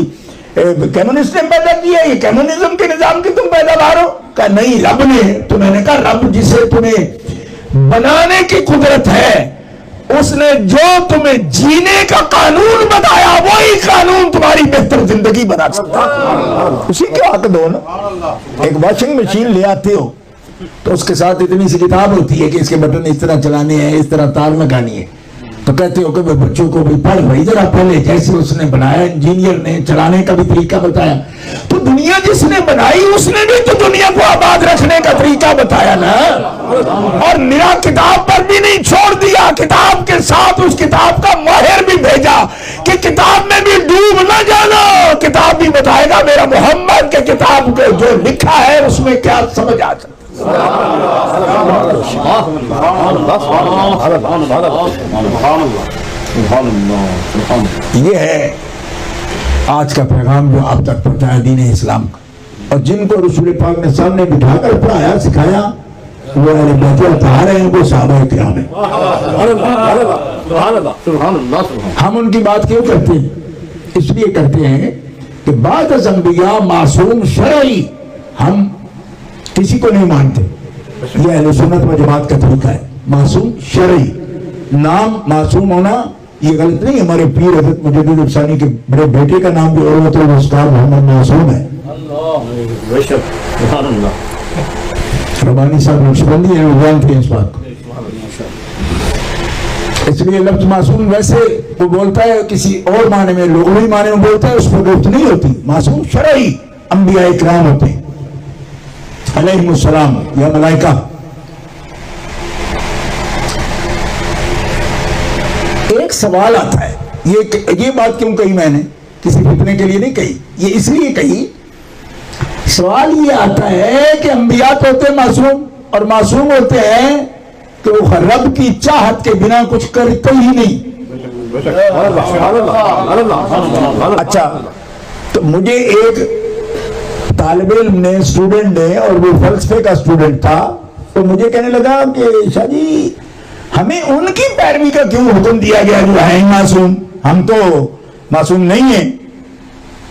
کمیونسٹ نے پیدا کیا, یہ کمیونزم کے نظام کی تم پیداوار ہو؟ کہا نہیں, رب نے. تو میں نے کہا رب جسے تمہیں بنانے کی قدرت ہے اس نے جو تمہیں جینے کا قانون بتایا وہی قانون تمہاری بہتر زندگی بنا سکتا. اسی کے عقد ہو نا. ایک واشنگ مشین لے آتے ہو تو اس کے ساتھ اتنی سی کتاب ہوتی ہے کہ اس کے بٹن اس طرح چلانے ہیں, اس طرح تار لگانی ہے. تو کہتے ہو کہ بچوں کو بھی پڑھ بھائی ذرا پہلے جیسے اس نے بنایا, انجینئر نے چلانے کا بھی طریقہ بتایا. تو دنیا جس نے بنائی اس نے بھی تو دنیا کو آباد رکھنے کا طریقہ بتایا نا. اور میرا کتاب پر بھی نہیں چھوڑ دیا, کتاب کے ساتھ اس کتاب کا ماہر بھی بھیجا کہ کتاب میں بھی ڈوب نہ جانا. کتاب بھی بتائے گا میرا محمد کے کتاب کو جو لکھا ہے اس میں کیا سمجھ آ سکتا. یہ ہے آج کا پیغام جو آپ تک پہنچایا دین اسلام کا. اور جن کو رسول پاک نے سامنے بٹھا کر پڑھایا سکھایا وہ اہل بیت اطہار ہیں, وہ صحابہ کرام ہیں. ہم ان کی بات کیوں کرتے ہیں؟ اس لیے کرتے ہیں کہ بعض انبیاء معصوم شرعی ہم کسی کو نہیں مانتے. یہ اہل سنت و جماعت کا طریقہ ہے. معصوم شرعی, نام معصوم ہونا یہ غلط نہیں. ہمارے پیر حضرت مجدد افسانی کے بڑے بیٹے کا نام بھی عروۃ الوثقی محمد معصوم ہے. ربانی صاحب نقشبندی ہیں, وہ جانتے ہیں اس بات کو. اس لیے لفظ معصوم ویسے وہ بولتا ہے کسی اور معنی میں, لغوی معنی میں بولتا ہے, اس پر گفت نہیں ہوتی. معصوم شرعی انبیاء اکرام ہوتے ہیں علیہم السلام یا ملائکہ. ایک سوال آتا ہے, یہ بات کیوں کہی میں نے, کسی فتنے کے لیے نہیں کہی, یہ اس لیے کہی. سوال یہ آتا ہے کہ انبیاء تو ہوتے ہیں معصوم, اور معصوم ہوتے ہیں کہ وہ رب کی چاہت کے بنا کچھ کرتے ہی نہیں. اچھا, تو مجھے ایک طالب علم نے, اسٹوڈنٹ نے, اور وہ فلسفے کا اسٹوڈنٹ تھا, تو مجھے کہنے لگا کہ شاہ جی ہمیں ان کی پیروی کا کیوں حکم دیا گیا جو ہیں معصوم؟ ہم تو معصوم نہیں ہیں.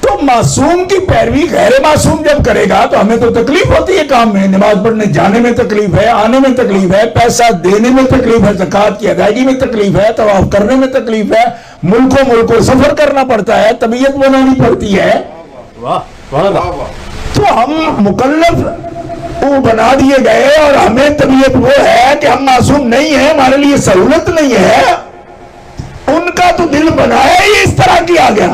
تو معصوم کی پیروی غیر معصوم جب کرے گا تو ہمیں تو تکلیف ہوتی ہے کام میں. نماز پڑھنے جانے میں تکلیف ہے, آنے میں تکلیف ہے, پیسہ دینے میں تکلیف ہے, زکوٰۃ کی ادائیگی میں تکلیف ہے, طواف کرنے میں تکلیف ہے, ملکوں سفر کرنا پڑتا ہے, طبیعت بنانی پڑتی ہے. تو ہم مکلف وہ بنا دیے گئے اور ہمیں طبیعت وہ ہے کہ ہم معصوم نہیں ہیں, ہمارے لیے سہولت نہیں ہے. ان کا تو دل بنایا ہی اس طرح کیا گیا.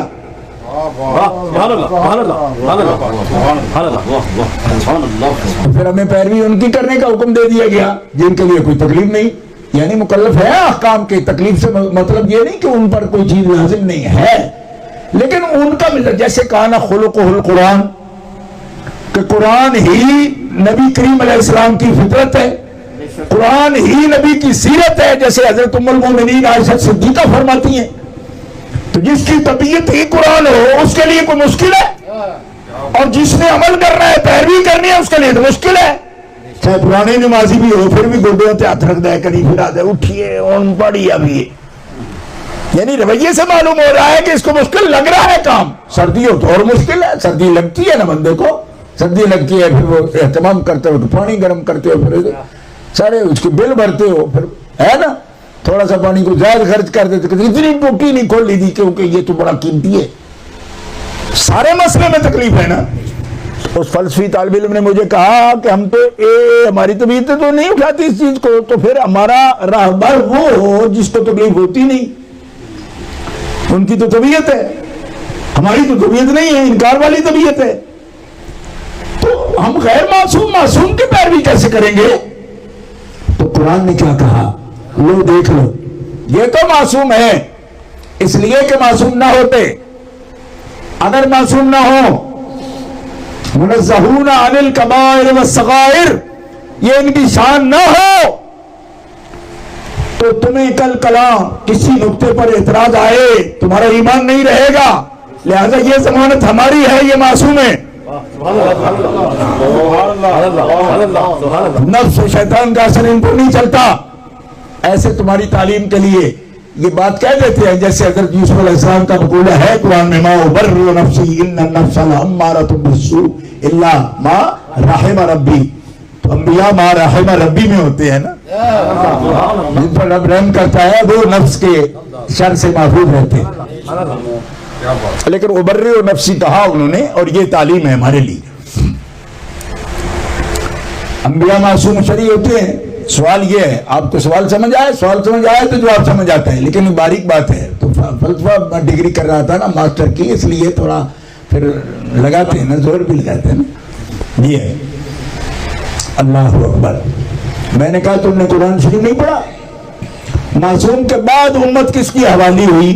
پھر ہمیں پیروی ان کی کرنے کا حکم دے دیا گیا جن کے لیے کوئی تکلیف نہیں. یعنی مکلف ہے احکام کے. تکلیف سے مطلب یہ نہیں کہ ان پر کوئی چیز لازم نہیں ہے, لیکن ان کا جیسے کانا خلقہ القرآن, کہ قرآن ہی نبی کریم علیہ السلام کی فطرت ہے, قرآن ہی نبی کی سیرت ہے. جیسے حضرت ام المومنین عائشہ صدیقہ فرماتی ہیں, تو جس کی طبیعت ہی قرآن ہو اس کے لیے کوئی مشکل ہے, اور جس نے عمل کرنا ہے, پیروی کرنی ہے, اس کے لیے تو مشکل ہے. چاہے پرانے نمازی بھی ہو, پھر بھی گردوں پہ ہاتھ رکھ دے, کہیں پھر آتے اٹھیے اون پڑی ابھی. یعنی رویے سے معلوم ہو رہا ہے کہ اس کو مشکل لگ رہا ہے کام. سردی ہو تو اور مشکل ہے, سردی لگتی ہے نا بندے کو, سردی لگتی ہے, پھر وہ اہتمام کرتے ہو تو پانی گرم کرتے ہو, پھر سارے اس کے بل بھرتے ہو, پھر ہے نا تھوڑا سا پانی کو زیادہ خرچ کر دیتے, اتنی ٹوٹی نہیں کھول لی تھی کیونکہ یہ تو بڑا قیمتی ہے. سارے مسئلے میں تکلیف ہے نا. اس فلسفی طالب علم نے مجھے کہا کہ ہم تو ہماری طبیعت تو نہیں اٹھاتی اس چیز کو, تو پھر ہمارا راہبر وہ ہو جس کو تکلیف ہوتی نہیں. ان کی تو طبیعت ہے, ہماری تو طبیعت نہیں ہے, انکار والی طبیعت ہے. تو ہم غیر معصوم کی پیروی کیسے کریں گے؟ تو قرآن نے کیا کہا, لو دیکھ لو, یہ تو معصوم ہے اس لیے کہ معصوم نہ ہوتے. اگر معصوم نہ ہو, منزہون عن الکبائر والصغائر, یہ ان کی شان نہ ہو, تو تمہیں کل کلا کسی نقطے پر اعتراض آئے, تمہارا ایمان نہیں رہے گا. لہذا یہ ضمانت ہماری ہے, یہ معصوم ہے. نفس و شیطان کا اثر ان پر نہیں چلتا. ایسے تمہاری تعلیم کے لیے یہ بات کہہ دیتے ہیں, جیسے حضرت یوسف علیہ السلام کا مقولہ ہے قرآن میں, ما ابرئ نفسی ان النفس لامارۃ بالسوء الا ما رحم ربی. تو انبیاء ما رحم ربی میں ہوتے ہیں نا, جن پر رب رحم کرتا ہے وہ نفس کے شر سے محفوظ رہتے ہیں. لیکن ابرئ نفسی کہا انہوں نے, اور یہ تعلیم ہے ہمارے لیے. انبیاء معصوم شرعی ہوتے ہیں. سوال یہ ہے, آپ کو سوال سمجھ آئے تو جواب سمجھ آتا ہے, لیکن باریک بات ہے. تو فلسفہ ڈگری کر رہا تھا نا ماسٹر کی, اس لیے تھوڑا پھر لگاتے ہیں نا, زور بھی لگاتے ہیں نا. یہ ہے اللہ اکبر. میں نے کہا تم نے قرآن شریف نہیں پڑھا. معصوم کے بعد امت کس کی حوالی ہوئی؟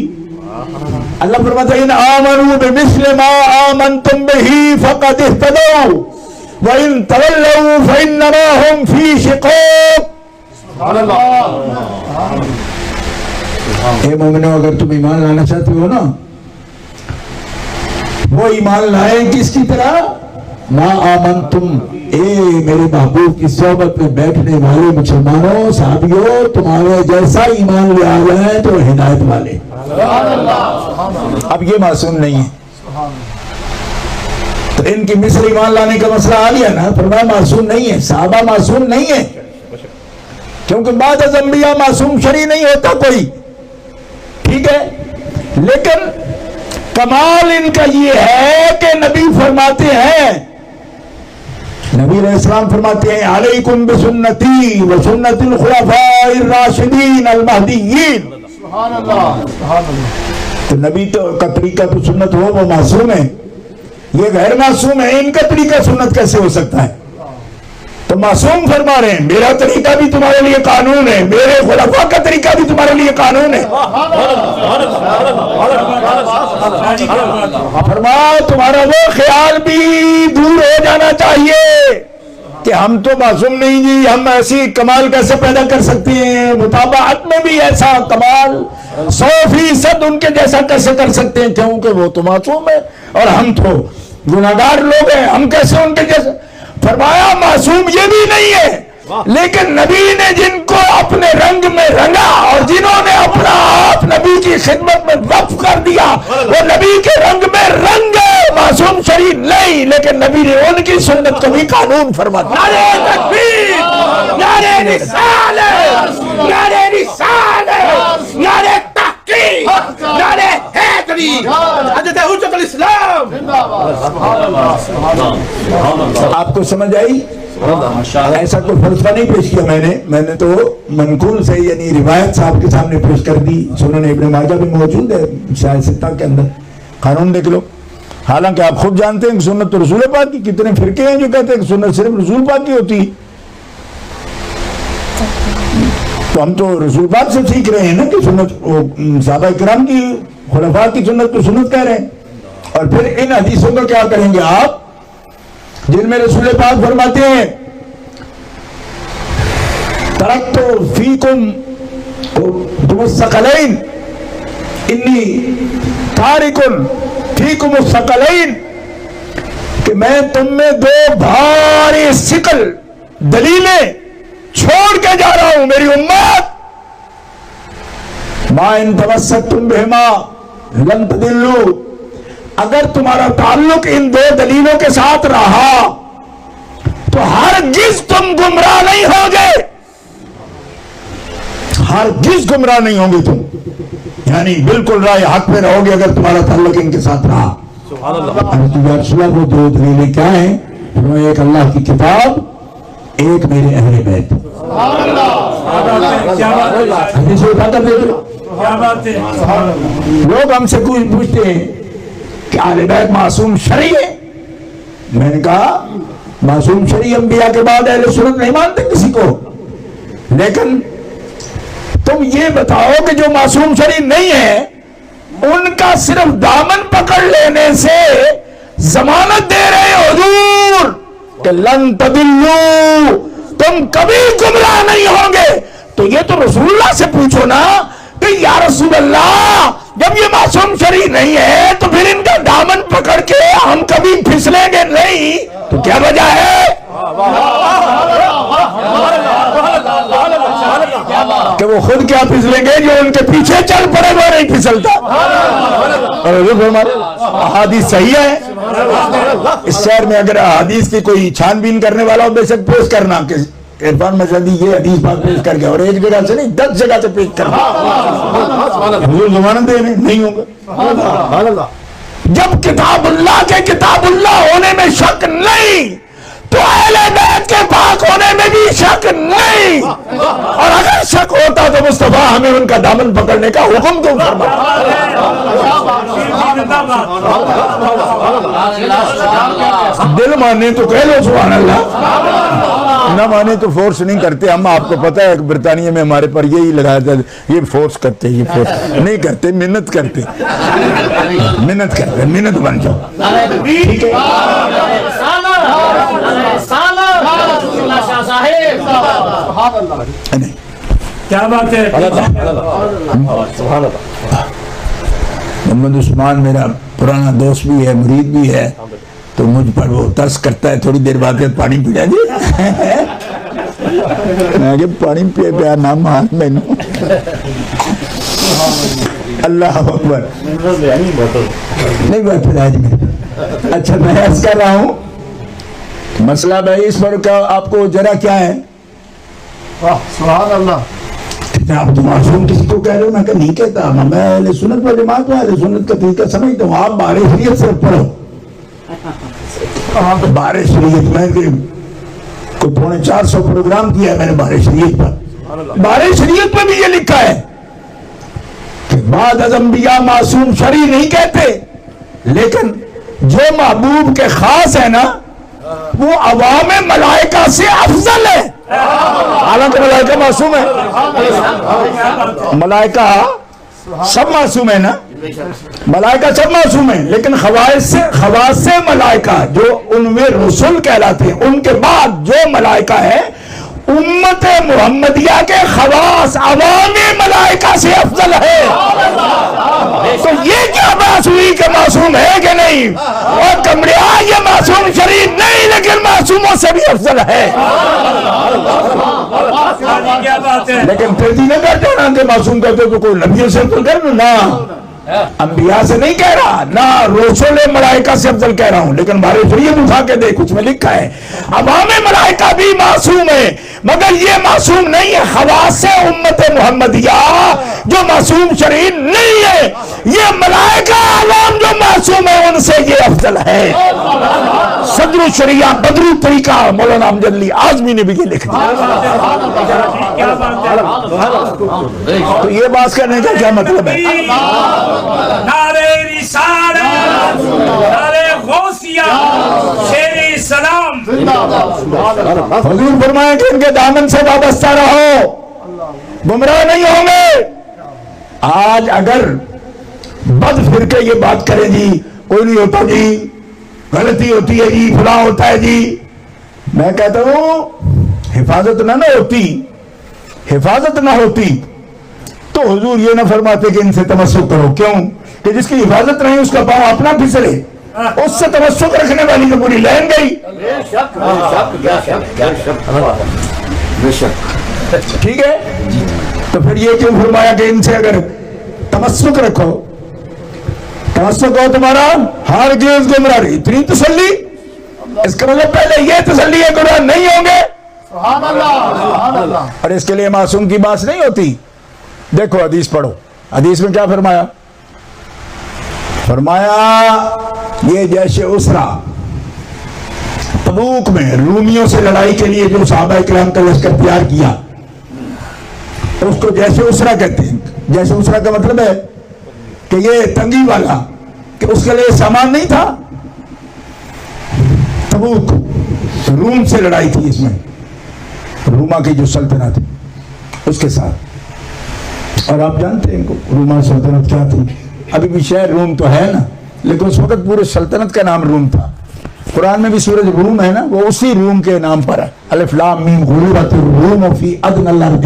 اللہ فرماتا ہے ان آمنوا بمثل ما آمنتم به فقد اهتدوا وَإِن تَوَلَّوْا فَإِنَّمَا هُمْ فِي شِقَاقٍ. اے مومنو, اگر تم ایمان لانا چاہتے ہو نا, وہ ایمان لائیں کس کی طرح؟ ما آمنتم, اے میرے محبوب کی صحبت میں بیٹھنے والے مسلمانوں, صحابیوں, تمہارے جیسا ایمان لے آ جائیں تو ہدایت والے. اب یہ معصوم نہیں ہے, تو ان کی مثل ایمان لانے کا مسئلہ آ گیا نا. فرمایا معصوم نہیں ہے, صحابہ معصوم نہیں ہے, کیونکہ بعد از انبیاء معصوم شرعی نہیں ہوتا کوئی, ٹھیک ہے. لیکن کمال ان کا یہ ہے کہ نبی فرماتے ہیں, نبی علیہ السلام فرماتے ہیں علیکم بسنتی و سنت الخلفاء الراشدین المہدیین. تو نبی کا طریقہ تو سنت ہو, وہ معصوم ہے. یہ غیر معصوم ہے, ان کا طریقہ سنت کیسے ہو سکتا ہے؟ تو معصوم فرما رہے ہیں میرا طریقہ بھی تمہارے لیے قانون ہے, میرے خلفاء کا طریقہ بھی تمہارے لیے قانون ہے. فرمایا تمہارا وہ خیال بھی دور ہو جانا چاہیے کہ ہم تو معصوم نہیں جی, ہم ایسی کمال کیسے پیدا کر سکتے ہیں, مطابعت میں بھی ایسا کمال 100% ان کے جیسا کیسے کر سکتے ہیں, کیونکہ وہ تو معصوم ہے اور ہم تو گناہگار لوگ ہیں, ہم کیسے ان کے جیسے. فرمایا معصوم یہ بھی نہیں ہے, لیکن نبی نے جن کو اپنے رنگ میں رنگا اور جنہوں نے اپنا آپ نبی کی خدمت میں وقف کر دیا وہ نبی کے رنگ میں رنگے، معصوم شریف نہیں، لیکن نبی نے ان کی سنت کو بھی قانون فرما دیا۔ نعرہ تکبیر، نعرہ رسالت، نعرہ رسالت، نعرہ تحقیق، نعرہ حیدری، حضرت حجت الاسلام۔ آپ کو سمجھ آئی؟ ایسا کوئی فلسفہ نہیں پیش کیا میں نے تو منقول سے یعنی روایت صاحب کے سامنے پیش کر دی۔ سنن ابن ماجہ بھی موجود ہے شاید ستہ کے اندر، قانون دیکھ لو۔ حالانکہ آپ خود جانتے ہیں کہ سنت تو رسول پاک کی، کتنے فرقے ہیں جو کہتے ہیں کہ سنت صرف رسول پاک کی ہوتی، تو ہم تو رسول پاک سے سیکھ رہے ہیں نا کہ سنت صحابہ کرام کی خلفاء کی سنت تو سنت کہہ رہے ہیں۔ اور پھر ان حدیثوں کا کیا کریں گے آپ جن میں رسول پاک فرماتے ہیں ترکت فیکم الثقلین انی تارک فیکم الثقلین، کہ میں تم میں دو بھاری ثقل دلیلیں چھوڑ کے جا رہا ہوں میری امت، ما ان تمسکتم بہما لن تضلوا، اگر تمہارا تعلق ان دو دلیلوں کے ساتھ رہا تو ہرگز تم گمراہ نہیں ہوگے، ہرگز گمراہ نہیں ہوں گے تم، یعنی بالکل راہ حق پہ رہو گے اگر تمہارا تعلق ان کے ساتھ رہا۔ رسول اللہ کو دو دلیلیں کیا ہیں؟ ایک اللہ کی کتاب، ایک میرے اہل بیت۔ لوگ ہم سے پوچھتے ہیں کہ اہل بیت معصوم شرعی ہے، میں نے کہا معصوم شرعی انبیاء کے بعد اہل سنت نہیں مانتے کسی کو، لیکن تم یہ بتاؤ کہ جو معصوم شرعی نہیں ہے ان کا صرف دامن پکڑ لینے سے ضمانت دے رہے حضور کہ لن تضلوا، تم کبھی گمراہ نہیں ہوں گے، تو یہ تو رسول اللہ سے پوچھو نا کہ یا رسول اللہ جب یہ معصوم شرعی نہیں ہے تو پھر ان کا دامن پکڑ کے ہم کبھی پھسلیں گے نہیں، تو کیا وجہ ہے کہ وہ خود کیا پھسلیں گے، جو ان کے پیچھے چل پڑے وہ نہیں پھسلتا۔ اور حضور فرماتے احادیث صحیح ہے، اس شہر میں اگر احادیث کی کوئی چھان بین کرنے والا ہو بے شک پیش کرنا کہ عرفان مشہدی یہ حدیث بات پیش کر گیا، اور ایک جگہ سے نہیں 10 جگہ سے پیش کرنا، حضور ضمانت دے نہیں ہوگا۔ جب کتاب اللہ کے کتاب اللہ ہونے میں شک نہیں تو اہل بیت کے پاک ہونے میں بھی شک نہیں، اور اگر شک ہوتا تو مصطفیٰ ہمیں ان کا دامن پکڑنے کا حکم کیوں فرماتا؟ دل مانے تو کہہ لو سبحان اللہ، نہ مانے تو فورس نہیں کرتے ہم۔ آپ کو پتہ ہے کہ برطانیہ میں ہمارے پر یہی لگایا تھا، یہ فورس کرتے، یہ فورس نہیں کرتے، منت کرتے، منت کرتے، منت بن جاؤ، ٹھیک ہے؟ کیا بات ہے، محمد عثمان میرا پرانا دوست بھی ہے، مرید بھی ہے، تو مجھ پر وہ ترس کرتا ہے تھوڑی دیر بعد پانی پیا جی، میں کہ پانی پیا نہ مان مینو، اللہ اکبر نہیں بات آج میں۔ اچھا میں عرض کر رہا ہوں مسئلہ بھائی اس پر کیا آپ کو ذرا کیا ہے؟ سبحان اللہ، آپ تو معصوم کسی کو کہہ رہے ہو، میں کہ نہیں کہتا، میں اہل سنت و جماعت ہوں، اہل سنت کا طریقہ سمجھتا ہوں، آپ بارے شریعت صرف پڑھو، بارے شریعت میں کوئی 450 پروگرام کیا ہے میں نے بارے شریعت پر، بارے شریعت میں بھی یہ لکھا ہے کہ بعد از انبیاء معصوم شرعی نہیں کہتے، لیکن جو محبوب کے خاص ہے نا وہ عوام ملائکہ سے افضل ہے، حالانکہ ملائکہ معصوم ہے، ملائکہ سب معصوم ہے نا، ملائکہ سب معصوم ہیں، لیکن خواص ملائکہ جو ان میں رسول کہلاتے ہیں، ان کے بعد جو ملائکہ ہے امت محمدیہ کے خواص عوام ملائکہ سے افضل ہے، تو یہ کیا بات ہوئی کہ معصوم ہے کہ نہیں؟ اور کمریا یہ معصوم شریف نہیں لیکن معصوموں سے بھی افضل ہے۔ کیا بات ہے؟ لیکن پھر جی نہ کرتے نا کہ معصوم کہتے تو کوئی نبیوں سے افضل کر نا، انبیاء سے نہیں کہہ رہا، نہ رسول ملائکہ سے افضل کہہ رہا ہوں، لیکن بارے شریعت اٹھا کے دیکھ اس میں لکھا ہے عوام ملائکہ بھی معصوم ہے، مگر یہ معصوم نہیں ہے خواص امت محمدیہ جو معصوم شریر نہیں ہے، یہ ملائکہ عوام جو معصوم ہے ان سے یہ افضل ہے۔ صدر الشریعہ بدر الطریقہ مولانا امجد علی اعظمی نے بھی یہ لکھ دیا۔ کیا بات ہے؟ تو یہ بات کرنے کا کیا مطلب ہے؟ نعرہ رسالت، نعرہ غوثیہ، شیر اسلام۔ حضور فرمائیں کہ ان کے دامن سے وابستہ رہو، گمراہ نہیں ہوں گے۔ آج اگر بد فرقے یہ بات کریں جی کوئی نہیں ہوتا جی، غلطی ہوتی ہے جی، فلاں ہوتا ہے جی، میں کہتا ہوں حفاظت نہ ہوتی تو حضور یہ نہ فرماتے کہ ان سے تمسک کرو، کیوں کہ جس کی حفاظت نہیں اس کا پاؤں اپنا پھسلے، اس سے تمسک رکھنے والی تو پوری لین گئی۔ ٹھیک ہے، تو پھر یہ کیوں فرمایا کہ ان سے اگر تمسک رکھو، تمسک ہو تمہارا ہرگز گمراہ نہیں، اتنی تسلی، اس کا مطلب پہلے یہ تسلی ہے گمراہ نہیں ہوں گے۔ سبحان اللہ، سبحان اللہ۔ اور اس کے لیے معصوم کی بات نہیں ہوتی۔ دیکھو حدیث پڑھو، حدیث میں کیا فرمایا؟ فرمایا یہ جیسے اسرا تبوک میں رومیوں سے لڑائی کے لیے جو صحابہ کرام کا لشکر تیار کیا اس کو جیسے اسرا کہتے ہیں۔ جیسے اسرا کا مطلب ہے کہ یہ تنگی والا، کہ اس کے لیے سامان نہیں تھا۔ تبوک روم سے لڑائی تھی، اس میں روما کی جو سلطنت اس کے ساتھ، اور آپ جانتے ہیں روما سلطنت کیا تھی، ابھی بھی شہر روم تو ہے نا، لیکن اس وقت پورے سلطنت کا نام روم تھا۔ قرآن میں بھی سورج روم ہے نا، وہ اسی روم کے نام پر ہے، الف لام میم غلبت الروم فی ادنی الارض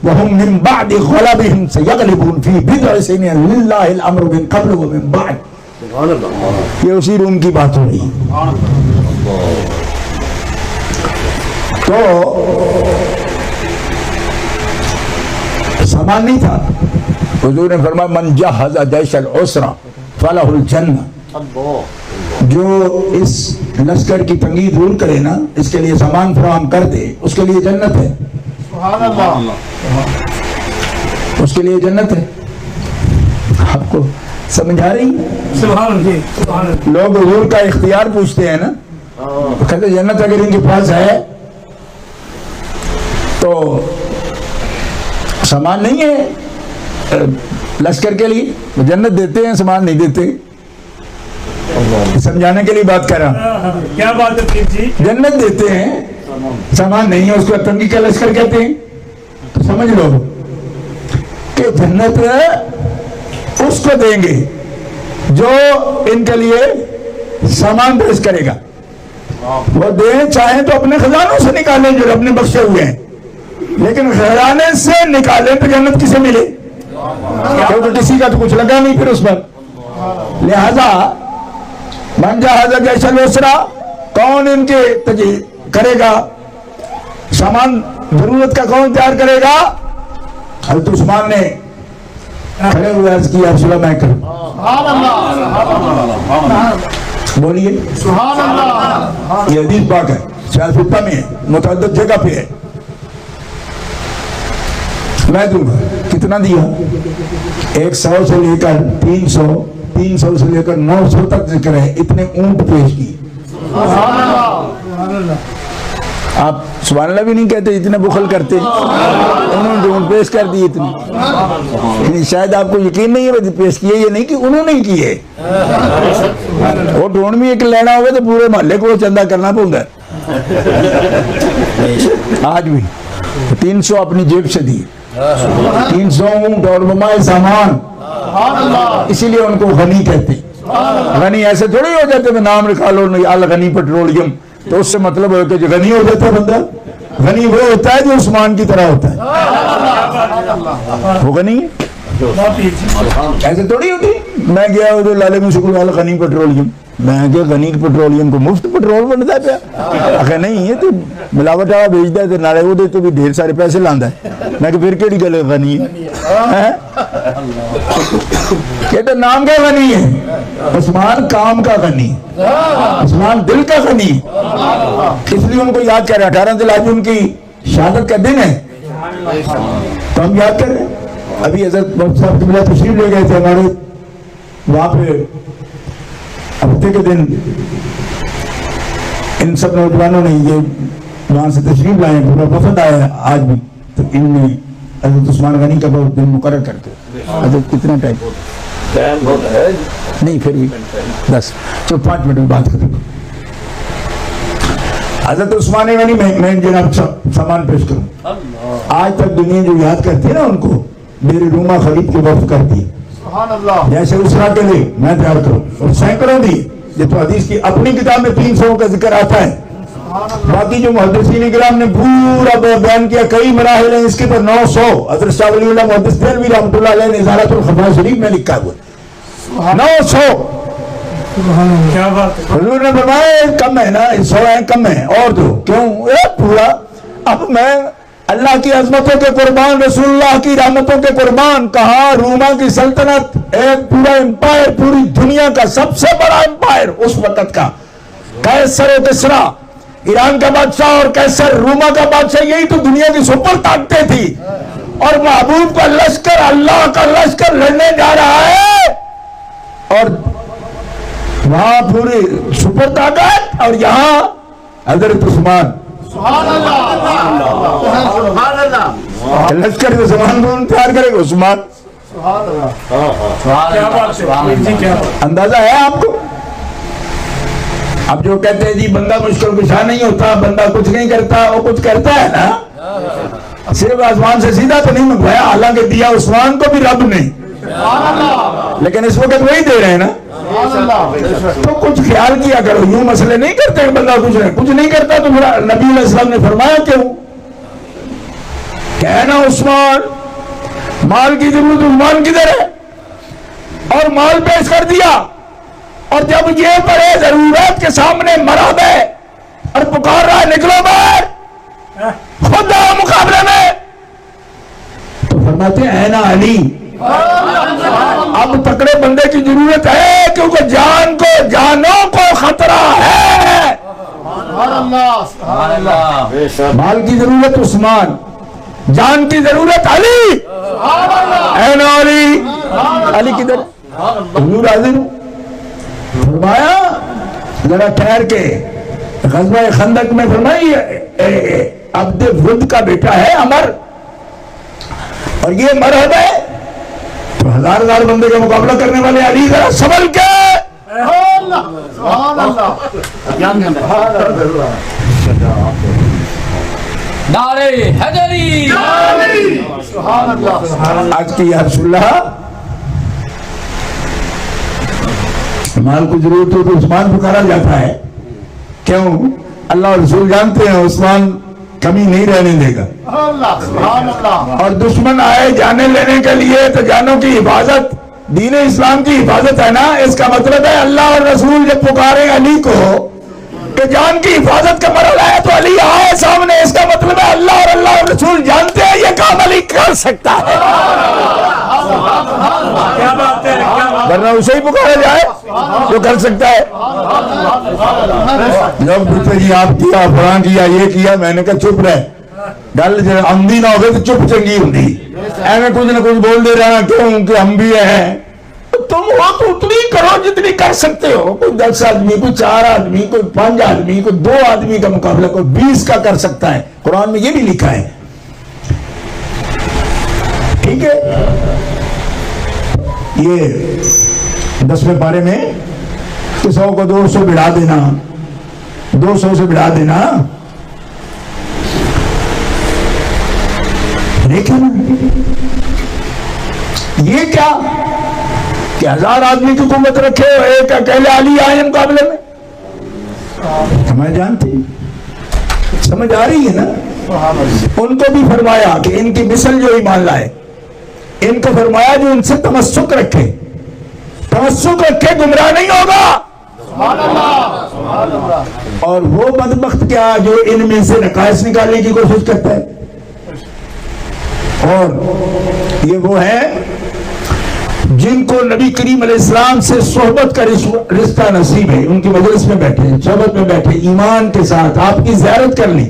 وهم من بعد غلبهم سیغلبون فی بضع سنین للہ الامر من قبل ومن بعد۔ یہ اسی روم کی بات ہو رہی ہے۔ تو سامان نہیں تھا، حضور نے فرمایا من جہز جیش العسرہ فلہ الجنہ، جو اس لشکر کی تنگی دور کرے نا، اس کے لیے سامان فراہم کر دے، اس کے لیے جنت ہے۔ سبحان اللہ، اس کے لیے جنت ہے۔ آپ کو سمجھ آ رہی؟ سبحان اللہ۔ لوگ حضور کا اختیار پوچھتے ہیں نا، کہتے جنت اگر ان کے پاس ہے تو سامان نہیں ہے لشکر کے لیے، جنت دیتے ہیں سامان نہیں دیتے۔ سمجھانے کے لیے بات کر رہا ہوں۔ کیا بات ہے پیر جی؟ جنت دیتے ہیں سامان نہیں ہے، اس کو تنگی کا لشکر کہتے ہیں۔ تو سمجھ لو کہ جنت اس کو دیں گے جو ان کے لیے سامان پیش کرے گا، وہ دیں چاہیں تو اپنے خزانوں سے نکالیں جو رب نے بخشے ہوئے ہیں، لیکن خزانے سے نکالیں تو جنت کسے ملے؟ کیونکہ کسی کا تو کچھ لگا نہیں پھر اس پر۔ لہذا من جہز جیش العسرہ، کون ان کے کرے گا سامان، ضرورت کا کون تیار کرے گا؟ حضرت عثمان نے کھڑے ہوئے عرض کیا رسول اللہ میں کروں۔ سبحان اللہ، بولیے سبحان اللہ۔ یہ حدیث پاک ہے، شاید فتح میں ہے، متعدد جگہ پہ ہے۔ میں دوں گا، کتنا دیا؟ 100 سے لے کر 300، 300 سے لے کر 900 تک ذکر ہے، اتنے اونٹ پیش کی۔ آپ سبحان اللہ بھی نہیں کہتے، اتنے بخل کرتے، انہوں نے اونٹ پیش کر دی اتنی۔ یعنی شاید آپ کو یقین نہیں ہے پیش کیے، یہ نہیں کہ انہوں نے کیے، وہ ڈھونڈ بھی ایک لینا ہوگا تو پورے محلے کو چندہ کرنا پڑتا ہے۔ آج بھی 300 اپنی جیب سے دی، 300 اونٹ اور ممائے سامان، اسی لیے ان کو غنی کہتے۔ غنی ایسے تھوڑی ہو جاتے کہ نام نکالو الغنی پیٹرولیم، تو اس سے مطلب ہے کہ جو غنی ہو جاتا ہے بندہ، غنی وہ ہوتا ہے جو عثمان کی طرح ہوتا ہے. وہ غنی ہے ایسے تھوڑی ہوتی. میں گیا ادھر لالے میں شکر والا غنی پیٹرولیم, میں کہ غنی پیٹرولیم کو مفت پیٹرول بنتا پیا. آخر نہیں ہے تو ملاوٹ والا بھیجتا ہے نالے وہ تو بھی ڈھیر سارے پیسے لاندا ہے. میں کہ پھر کیڑی گل غنی ہے کہتے نام کا غنی ہے. عثمان کام کا غنی, عثمان دل کا غنی. اس لیے ان کو یاد کر رہے ہیں. 18 ذی الحجہ ان کی شہادت کا دن ہے تو ہم یاد کر رہے ہیں. ابھی حضرت مفتی صاحب قبلہ تشریف لے گئے تھے ہمارے وہاں پہ. ہفتے کے دن ان سب نوجوانوں نے یہ وہاں سے تشریف لائے, پورا وفد آیا ہے آج بھی. تو ان نے حضرت عثمان غنی کا بہت دن مقرر کرتے. حضرت کتنا ٹائم نہیں پھر بھی 10 5 منٹ میں بات کریں. حضرت عثمان غنی میں جناب سامان پیش کروں. آج تک دنیا جو یاد کرتی ہے نا ان کو میری روما خرید کے وقف کرتی ہے. جیسے اسرا کے لیے میں تیار کروں اور سینکڑوں دی. یہ تو حدیث کی اپنی کتاب میں 300 کا ذکر آتا ہے. باقی جو محدثین کرام نے پورا بیان کیا, کئی مراحل ہیں اس کے پر 900. حضرت شاہ ولی اللہ محدث دہلوی رحمۃ اللہ علیہ نے ازالۃ الخفا شریف میں لکھا ہوا 900. کیا بات ہے. حضور نے فرمایا کم ہے نا, 100 ہیں کم ہے اور دو. کیوں پورا. اب میں اللہ کی عظمتوں کے قربان, رسول اللہ کی رحمتوں کے قربان. کہاں روما کی سلطنت, ایک پورا امپائر, پوری دنیا کا سب سے بڑا امپائر اس وقت کا. قیصر و کسریٰ ایران کا بادشاہ اور قیصر روما کا بادشاہ, یہی تو دنیا کی سپر طاقتیں تھی. اور محبوب کا لشکر, اللہ کا لشکر لڑنے جا رہا ہے اور وہاں پوری سپر طاقت اور یہاں حضرت عثمان. لشکر کے زمان کو تیار کرے گا عثمان. کیا بات ہے جی, کیا اندازہ ہے آپ کو. اب جو کہتے ہیں جی بندہ مشکل کشا نہیں ہوتا, بندہ کچھ نہیں کرتا, وہ کچھ کرتا ہے نا. صرف آسمان سے سیدھا تو نہیں منگوایا, حالانکہ دیا عثمان کو بھی رب نے, لیکن اس وقت وہی دے رہے ہیں نا. تو کچھ خیال کیا کرو. یوں مسئلے نہیں کرتے ہیں بندہ کچھ نہیں کرتا تو نبی علیہ السلام نے فرمایا کیوں کہنا عثمان مال کی ضرورت, عثمان کدھر ہے, اور مال پیش کر دیا. اور جب یہ بڑے ضرورت کے سامنے مراد ہے اور پکار رہا ہے نکلو باہر, خود آؤ مقابلے میں, تو فرماتے ہیں اے نا علی. اب تکڑے بندے کی ضرورت ہے کیونکہ جانوں کو خطرہ ہے. مال کی ضرورت عثمان, جان کی ضرورت علی. اے نا علی, علی کدھر؟ حضور حاضر. فرمایا ذرا ٹھہر کے. غزوہ خندق میں فرمائی عبد ود کا بیٹا ہے عمر, اور یہ مرحب ہے. تو 1000 بندے کا مقابلہ کرنے والے علی ذرا سنبھل کے. نعرہ حیدری. آج کی یا رسول اللہ مال کو ضرورت ہو تو عثمان پکارا جاتا ہے. کیوں؟ اللہ اور رسول جانتے ہیں عثمان کمی نہیں رہنے دے گا. اور دشمن آئے جانے لینے کے لیے تو جانوں کی حفاظت, دین اسلام کی حفاظت ہے نا. اس کا مطلب ہے اللہ اور رسول جب پکارے علی کو کہ جان کی حفاظت کا مرحلہ ہے تو علی آئے سامنے. اس کا مطلب ہے اللہ اور رسول جانتے ہیں یہ کام علی کر سکتا ہے, ورنہ اسے ہی پکارا جائے جو کر سکتا ہے. جب پوچھتے جی آپ کیا فلاں کیا یہ کیا, میں نے کہا چپ رہے. گل عمدی نہ ہوگی تو چپ چنگی ہوں. ایویں کچھ نہ کچھ بول دے رہا کیوں کہ ہم بھی ہیں. تم وہ تو اتنی کرو جتنی کر سکتے ہو. کوئی 10 آدمی, کوئی 4 آدمی, کوئی 5 آدمی, کوئی 2 آدمی کا مقابلہ, کوئی 20 کا کر سکتا ہے. قرآن میں یہ بھی لکھا ہے. ٹھیک ہے, یہ 10ویں پارے میں 100 کو 200 بڑھا دینا, 200 سے بڑھا دینا. دیکھیں یہ کیا کہ 1000 آدمی کی قوت رکھے ہو, ایک اکیلے علی آئے مقابلے میں. سمجھ جانتی, سمجھ آ رہی ہے نا. ان کو بھی فرمایا کہ ان کی مثل جو ایمان لائے، ان کو فرمایا جو ان سے تمسک رکھے، تمسک رکھے گمراہ نہیں ہوگا۔ اور وہ بدبخت کیا جو ان میں سے نقائص نکالنے کی کوشش کرتا ہے، اور یہ وہ ہے جن کو نبی کریم علیہ السلام سے صحبت کا رشتہ نصیب ہے، ان کی مجلس میں بیٹھے، صحبت میں بیٹھے، ایمان کے ساتھ آپ کی زیارت کر لی،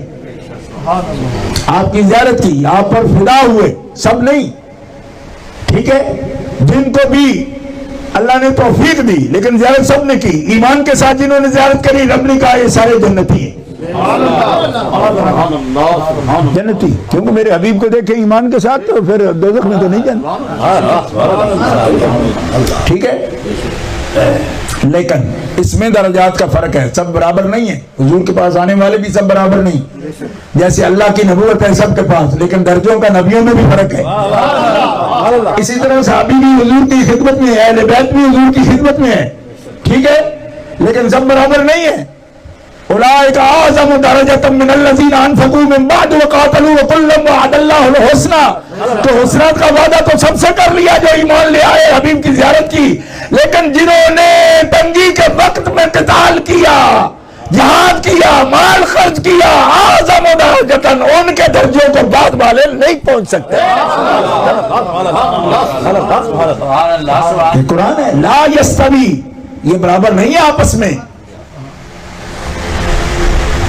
آپ کی زیارت کی، آپ پر فدا ہوئے، سب نہیں، ٹھیک ہے، جن کو بھی اللہ نے توفیق دی لیکن زیارت سب نے کی، ایمان کے ساتھ جنہوں نے زیارت کری، رب نے کہا یہ سارے جنتی ہیں، جنتی، کیونکہ میرے حبیب کو دیکھے ایمان کے ساتھ تو پھر دوزخ میں تو نہیں جانا، ٹھیک ہے۔ لیکن اس میں درجات کا فرق ہے، سب برابر نہیں ہے، حضور کے پاس آنے والے بھی سب برابر نہیں، جیسے اللہ کی نبوت ہے سب کے پاس، لیکن درجوں کا نبیوں میں بھی فرق ہے۔ اسی طرح صحابی بھی حضور کی خدمت میں ہے، اہل بیت بھی حضور کی خدمت میں ہے، ٹھیک ہے، لیکن سب برابر نہیں ہے۔ اولئک اعظم درجۃ من الذین انفقوا من بعد وقاتلوا وکلا وعد اللہ الحسنی، تو حسنات کا وعدہ تو سب سے کر لیا جو ایمان لے آئے، حبیب کی زیارت کی، لیکن جنہوں نے تنگی کے وقت میں قتال کیا، جہاد کیا، مال خرچ کیا، اعظم درجۃ، ان کے درجوں کو بعد والے نہیں پہنچ سکتے۔ یہ قرآن ہے، لا یستوی، یہ برابر نہیں ہے آپس میں۔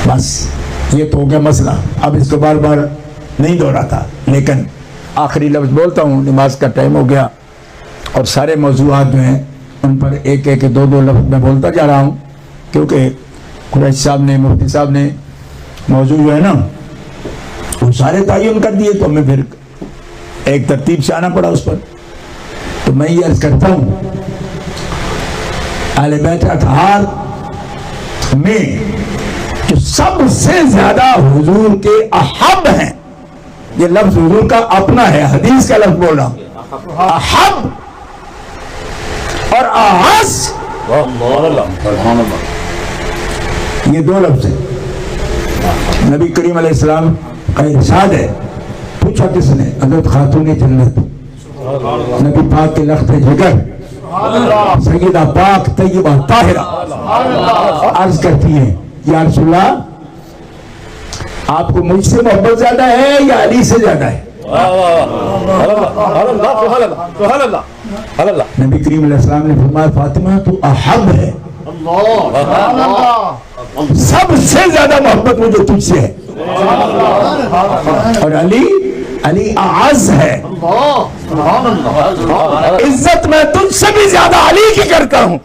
بس یہ تو ہو گیا مسئلہ، اب اس کو بار بار نہیں دہراتا، لیکن آخری لفظ بولتا ہوں، نماز کا ٹائم ہو گیا، اور سارے موضوعات جو ہیں ان پر ایک ایک دو دو لفظ میں بولتا جا رہا ہوں، کیونکہ قریش صاحب نے، مفتی صاحب نے موضوع جو ہے نا وہ سارے تعین کر دیے، تو ہمیں پھر ایک ترتیب سے آنا پڑا اس پر۔ تو میں یہ عرض کرتا ہوں، اہل بیت اطہار میں جو سب سے زیادہ حضور کے احب ہیں، یہ لفظ حضور کا اپنا ہے، حدیث کا لفظ بول رہا ہوں، احب اور اعز، یہ دو لفظ ہیں۔ نبی کریم علیہ السلام کا ارشاد ہے، پوچھا کس نے؟ حضرت خاتون جنت، نبی پاک کے لخت جگر، سیدہ پاک طیبہ طاہرہ عرض کرتی ہیں، یا رسول اللہ آپ کو مجھ سے محبت زیادہ ہے یا علی سے زیادہ ہے؟ نبی کریم علیہ السلام نے فرمایا فاطمہ تو احب ہے، سب سے زیادہ محبت مجھے تجھ سے ہے، اور علی اعز ہے، عزت میں تجھ سے بھی زیادہ علی کی کرتا ہوں،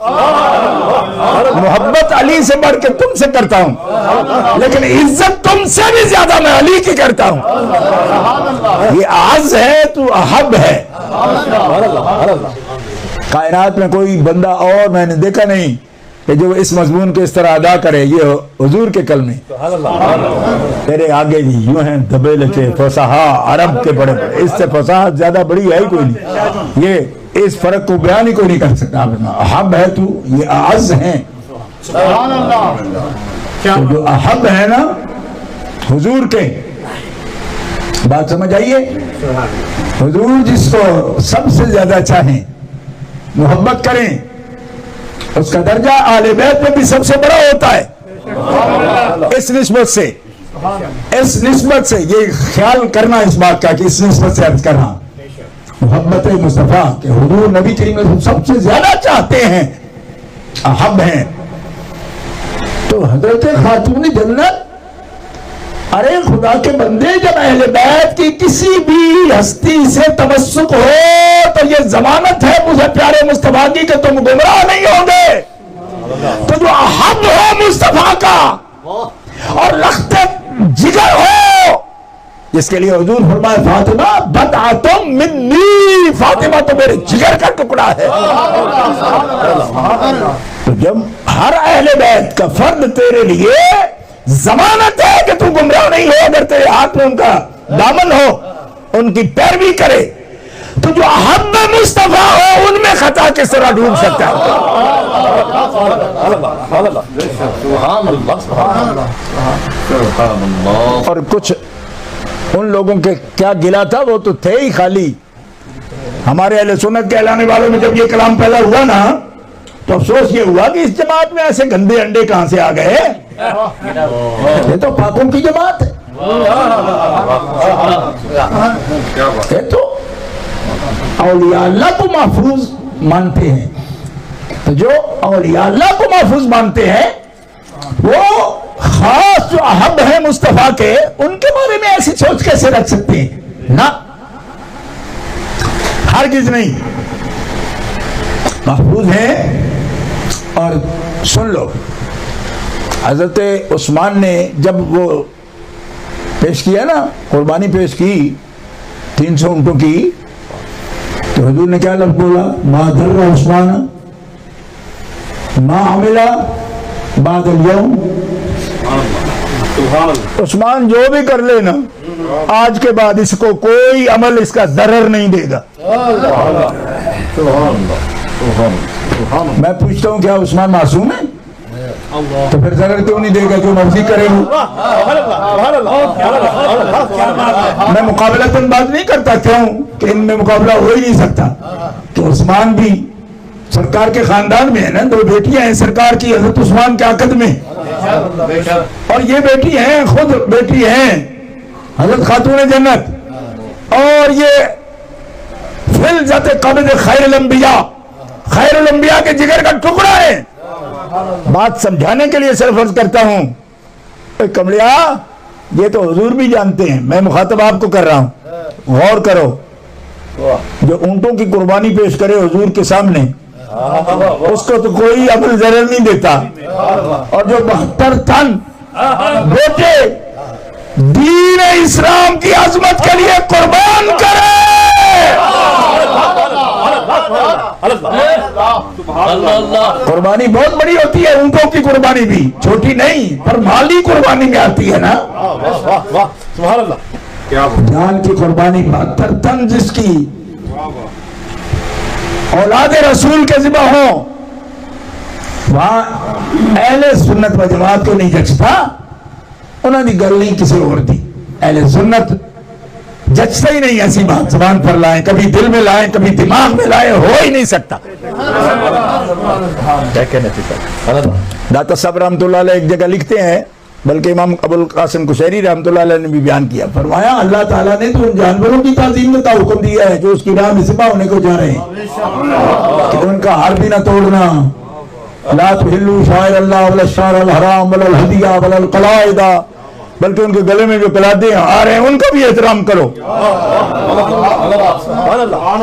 محبت علی سے بڑھ کے تم سے کرتا ہوں، لیکن عزت تم سے بھی زیادہ میں علی کی کرتا ہوں۔ یہ اعز ہے تو احب ہے۔ کائنات میں کوئی بندہ اور میں نے دیکھا نہیں کہ جو اس مضمون کو اس طرح ادا کرے، یہ حضور کے کلمے، تیرے آگے بھی یوں ہیں دبے لچے فصحا عرب کے بڑے بڑے، اس سے فصاحت زیادہ بڑی ہے ہی کوئی نہیں، یہ اس فرق کو بیان ہی کوئی نہیں کر سکتا۔ احب ہے تو یہ اعز ہیں، تو جو احب ہے نا حضور کے، بات سمجھ آئیے، حضور جس کو سب سے زیادہ چاہیں، محبت کریں، اس کا درجہ آل بیت میں بھی سب سے بڑا ہوتا ہے۔ اس نسبت سے یہ خیال کرنا اس بات کا کہ اس نسبت سے عرض کرنا، محبت مصطفیٰ کہ حضور نبی کریم سب سے زیادہ چاہتے ہیں، احب ہیں۔ تو حضرت خاتون جنت، ارے خدا کے بندے، جب اہل بیت کی کسی بھی ہستی سے تمسک ہو تو یہ ضمانت ہے مجھے پیارے مصطفیٰ کی کہ تم گمراہ نہیں ہوں گے۔ تو جو احب ہو مصطفیٰ کا اور لخت جگر ہو، جس کے لیے حضور فرمائے فاطمہ بضعۃ منی، فاطمہ تو میرے جگر کا ٹکڑا ہے۔ تو جب ہر اہل بیت کا فرد تیرے لیے ضمانت ہے کہ تو گمراہ نہیں ہو، اگر تیرے ہاتھ میں ان کا دامن ہو، ان کی پیروی کرے، تو جو احب مصطفیٰ ہو ان میں خطا کس طرح ڈھونڈ سکتا ہے؟ اور کچھ ان لوگوں کے کیا گلا تھا، وہ تو تھے ہی خالی. ہمارے اہل سنت کہلانے والوں میں جب یہ کلام پیدا ہوا نا تو افسوس یہ ہوا کہ اس جماعت میں ایسے گندے انڈے کہاں سے آ گئے. یہ تو پاکوں کی جماعت ہے. یہ تو اولیاء اللہ کو محفوظ مانتے ہیں. تو جو اولیاء اللہ کو محفوظ مانتے ہیں وہ خاص جو احب ہیں مصطفیٰ کے، ان کے بارے میں ایسی سوچ کیسے رکھ سکتے ہیں؟ نہ، ہرگز نہیں. محفوظ ہیں. اور سن لو، حضرت عثمان نے جب وہ پیش کیا نا، قربانی پیش کی 300 اونٹوں کی، تو حضور نے کیا لفظ بولا؟ ما ضر عثمان ما عملا بعد اليوم. عثمان جو بھی کر لے نا آج کے بعد اس کو کوئی عمل اس کا ضرر نہیں دے گا. میں پوچھتا ہوں کیا عثمان معصوم ہے؟ تو پھر ضرر کیوں نہیں دے گا؟ جو مرضی کرے وہ. میں مقابلتاً بات نہیں کرتا، کیوں کہ ان میں مقابلہ ہو ہی نہیں سکتا. کہ عثمان بھی سرکار کے خاندان میں ہے نا، 2 بیٹیاں ہیں سرکار کی حضرت عثمان کے عقد میں، اور یہ بیٹی ہیں، خود بیٹی ہیں حضرت خاتون جنت، اور یہ فلذت قبض خیر الانبیاء، خیر الانبیاء کے جگر کا ٹکڑا ہے. بات سمجھانے کے لیے صرف عرض کرتا ہوں، اے کملیا یہ تو حضور بھی جانتے ہیں، میں مخاطب آپ کو کر رہا ہوں. غور کرو، جو اونٹوں کی قربانی پیش کرے حضور کے سامنے اس کو تو کوئی عمل ضرر نہیں دیتا، اور جو 72 تن بیٹے دین اسلام کی عظمت کے لیے قربان کرے. قربانی بہت بڑی ہوتی ہے، اونٹوں کی قربانی بھی چھوٹی نہیں، پر مالی قربانی میں آتی ہے نا. جان کی قربانی 72 تن جس کی اولاد رسول کے ذبح ہوں، وہاں اہل سنت و جماعت کو نہیں جچتا. انہوں نے گل نہیں کسی اور دی. اہل سنت جچتا ہی نہیں ایسی بات زبان پر لائیں، کبھی دل میں لائیں کبھی دماغ میں لائیں، ہو ہی نہیں سکتا. داتا صاحب رحمۃ اللہ علیہ ایک جگہ لکھتے ہیں، بلکہ امام ابو القاسم قشیری رحمۃ اللہ علیہ نے بھی بیان کیا، فرمایا اللہ تعالیٰ نے تو ان جانوروں کی تعظیم کا حکم دیا ہے جو اس کی راہ میں ذبح ہونے کو جا رہے ہیں، کہ ان کا ہار بھی نہ توڑنا. لا تحلوا شعائر اللہ ولا الشعر الحرام ولا الہدی ولا القلائد، بلکہ ان کے گلے میں جو قلادیں آ رہے ہیں ان کا بھی احترام کرو.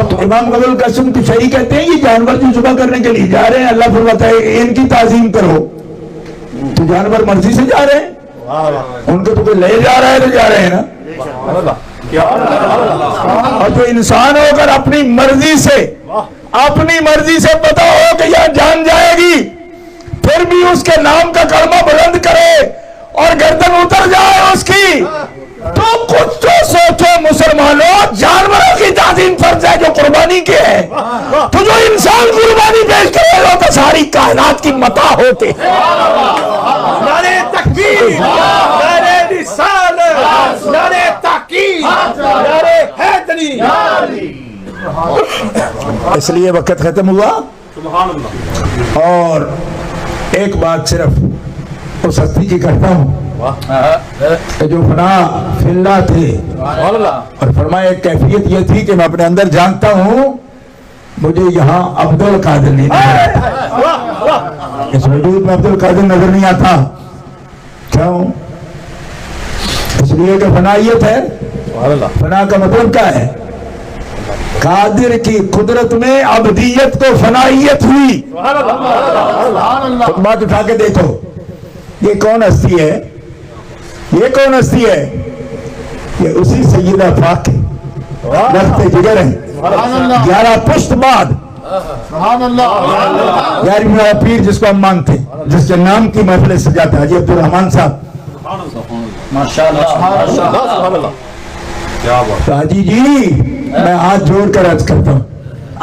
تو امام ابو القاسم قشیری کہتے ہیں یہ جانور جو ذبح کرنے کے لیے جا رہے ہیں، اللہ فرماتا ہے ان کی تعظیم کرو. تو جانور مرضی سے جا رہے ہیں، ان کو تو کوئی لے جا رہا ہے تو جا رہے ہیں نا. اور جو انسان ہو کر اپنی مرضی سے پتا ہو کہ یہ جان جائے گی، پھر بھی اس کے نام کا کلمہ بلند کرے اور گردن اتر جائے اس کی، تو کچھ تو سوچو مسلمانوں، جانوروں کی تعظیم فرض ہے جو قربانی کے ہے، تو جو انسان قربانی پیش کرے گا تو ساری کائنات کی متاع ہوتے ہیں. نعرہ تکبیر، نعرہ رسالت، نعرہ تحقیق، نعرہ حیدری. اس لیے وقت ختم ہوا. اور ایک بات صرف اس ہستی کی کرتا ہوں کہ جو فنا فی اللہ تھے، اور فرمایا ایک کیفیت یہ تھی کہ میں اپنے اندر جانتا ہوں مجھے یہاں عبد القادر نہیں نظر، اس وجود میں عبد القادر نظر نہیں آتا. کیوں؟ اس لیے کہ فنائیت ہے. فنا کا مطلب کیا ہے؟ قادر کی قدرت میں عبدیت کو فنائیت ہوئی. بات اٹھا کے دیکھو، یہ کون ہستی ہے؟ یہ کون ہستی ہے؟ یہ اسی سیدہ پاک رخت جگر ہے. 11 پشت بعد 11واں پیر جس کو ہم مانتے ہیں، جس کے نام کی محفل سجاتا ہے حاجی عبد الرحمان صاحب. تو حاجی جی میں ہاتھ جوڑ کر عرض کرتا ہوں،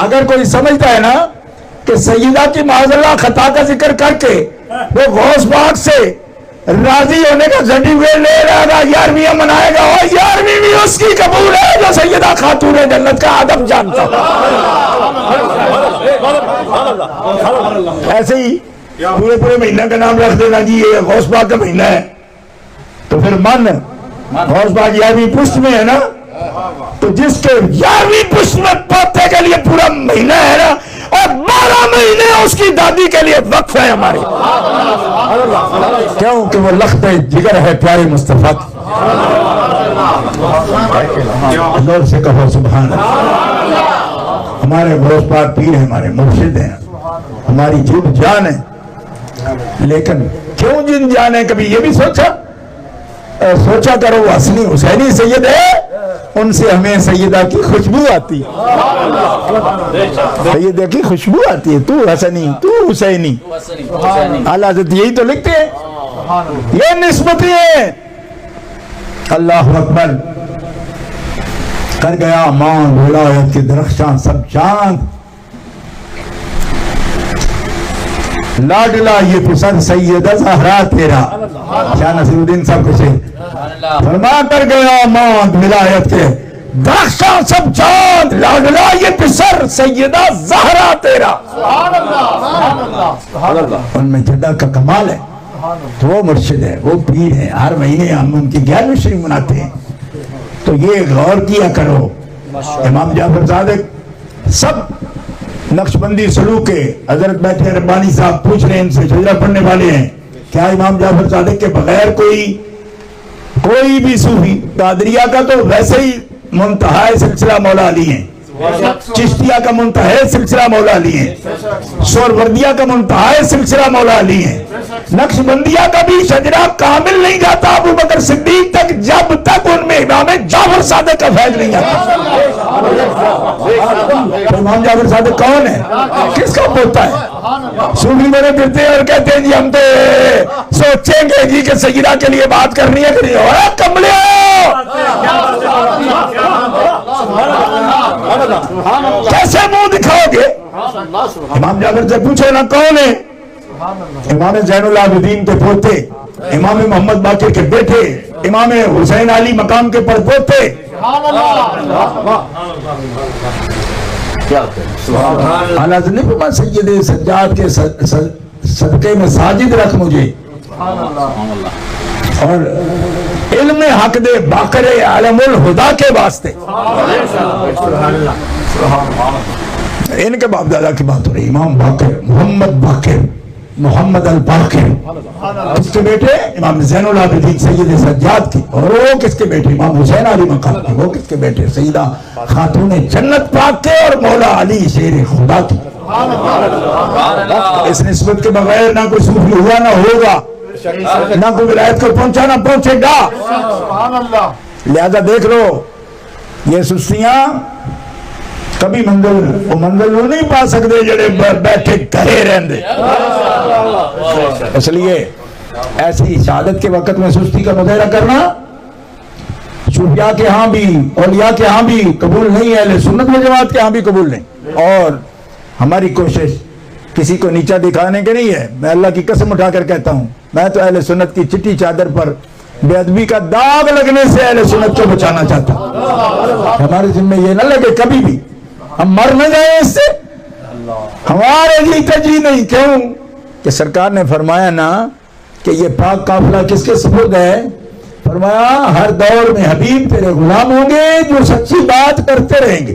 اگر کوئی سمجھتا ہے نا کہ سیدہ کی معاذ اللہ خطا کا ذکر کر کے وہ غوث پاک سے راضی ہونے کا سرٹیفکیٹ لے رہا تھا، 11ویں منائے گا، اور 11ویں بھی اس کی قبول ہے جو سیدہ خاتون جنت کا ادب جانتا. ایسے ہی پورے مہینہ کا نام رکھ دینا جی یہ غوث پاک کا مہینہ ہے، تو پھر من غوث پاک 11ویں پشت میں ہے نا، تو جس کے 11ویں پشت میں پوتے کے لیے پورا مہینہ ہے نا، اور 12 مہینے اس کی دادی کے لیے وقف ہے ہماری. کیوں کہ وہ لخت جگر ہے پیارے مصطفیٰ کی. اللہ سے کہو سبحان اللہ. ہمارے غوث پاک پیر ہیں، ہمارے مرشد ہیں، ہماری جن جان ہے. لیکن کیوں جن جان ہے، کبھی یہ بھی سوچا کرو وہ اصلی حسینی سید ہے، ان سے ہمیں سیدہ کی خوشبو آتی ہے، سیدہ کی خوشبو آتی ہے. تو حسنی، تو حسینی، اعلیٰ حضرت یہی تو لکھتے ہیں، یہ نسبتیں ہیں. اللہ اکبر. کر گیا مان ولایت کے درخشاں سب چاند، لاڈلا یہ پسر سیدہ زہرا تیرا. شاہ نصیر الدین صاحب کچھ فرما کر گیا مان ولایت کے درخشاں سب چاند، لاڈلا یہ پسر سیدہ زہرا تیرا. ان میں جدہ کا کمال ہے. تو وہ مرشد ہے، وہ پیر ہے. ہر مہینے ہم ان کی 11ویں شریف مناتے ہیں. تو یہ غور کیا کرو. امام جعفر صادق سب نقش بندی سلوک کے حضرت بیٹھے ربانی صاحب پوچھ رہے ہیں، ان سے شجرہ پڑھنے والے ہیں، کیا امام جعفر صادق کے بغیر کوئی بھی صوفی؟ قادریہ کا تو ویسے ہی منتہا سلسلہ مولا علی ہیں، چشتیہ کا منتہا سلسلہ مولا علی ہیں، سہروردیہ کا منتہا سلسلہ مولا علی ہیں، نقش بندیہ کا بھی شجرہ کامل نہیں جاتا ابو بکر صدیق تک جب تک ان میں امام جعفر صادق کا فیض نہیں آتا. امام جعفر صادق کون ہے؟ کس کا پوتا ہے؟ صوفی میرے پھرتے ہیں اور کہتے ہیں جی ہم تو سوچیں گے جی کہ سیدہ کے لیے بات کرنی ہے کہ نہیں. اور کملے کیسے منہ دکھاؤ گے؟ امام جعفر سے پوچھو نا کون ہے؟ امام زین العابدین کے پوتے، امام محمد باقر کے بیٹے، امام حسین علی مقام کے پڑپوتے. حالات نے فرمایا سید سجاد کے صدقے میں ساجد رکھ مجھے، اور علم حق دے باقر عالم الہدا کے واسطے. ان کے باپ دادا کی بات ہو رہی. امام باقر محمد الباقر، اس کے بیٹے امام زین العابدین سید سجاد کی، اور وہ کس کے بیٹے؟ امام حسین علی مقام کی. وہ کس کے بیٹے؟ سیدہ خاتون جنت پاک کے اور مولا علی شیر خدا کی. اس نسبت کے بغیر نہ کوئی صوفی ہوا نہ ہوگا، نہ کوئی ولایت کو پہنچا نہ پہنچے گا. لہذا دیکھ لو یہ سستیاں کبھی منزل وہ نہیں پا سکتے جڑے بیٹھے گھرے رہندے. اس لیے ایسی شہادت کے وقت میں سستی کا مظاہرہ کرنا صوفیاء کے ہاں بھی، اولیاء کے ہاں بھی قبول نہیں ہے، اہل سنت و جماعت کے ہاں بھی قبول نہیں. اور ہماری کوشش کسی کو نیچا دکھانے کے نہیں ہے. میں اللہ کی قسم اٹھا کر کہتا ہوں، میں تو اہل سنت کی چٹی چادر پر بے ادبی کا داغ لگنے سے اہل سنت کو بچانا چاہتا ہوں. ہمارے ذمہ یہ نہ لگے کبھی بھی ہم مر نہ جائیں اس سے، ہمارے جی تجی نہیں. کیوں کہ سرکار نے فرمایا نا کہ یہ پاک قافلہ کس کے سپرد ہے؟ فرمایا ہر دور میں حبیب تیرے غلام ہوں گے جو سچی بات کرتے رہیں گے.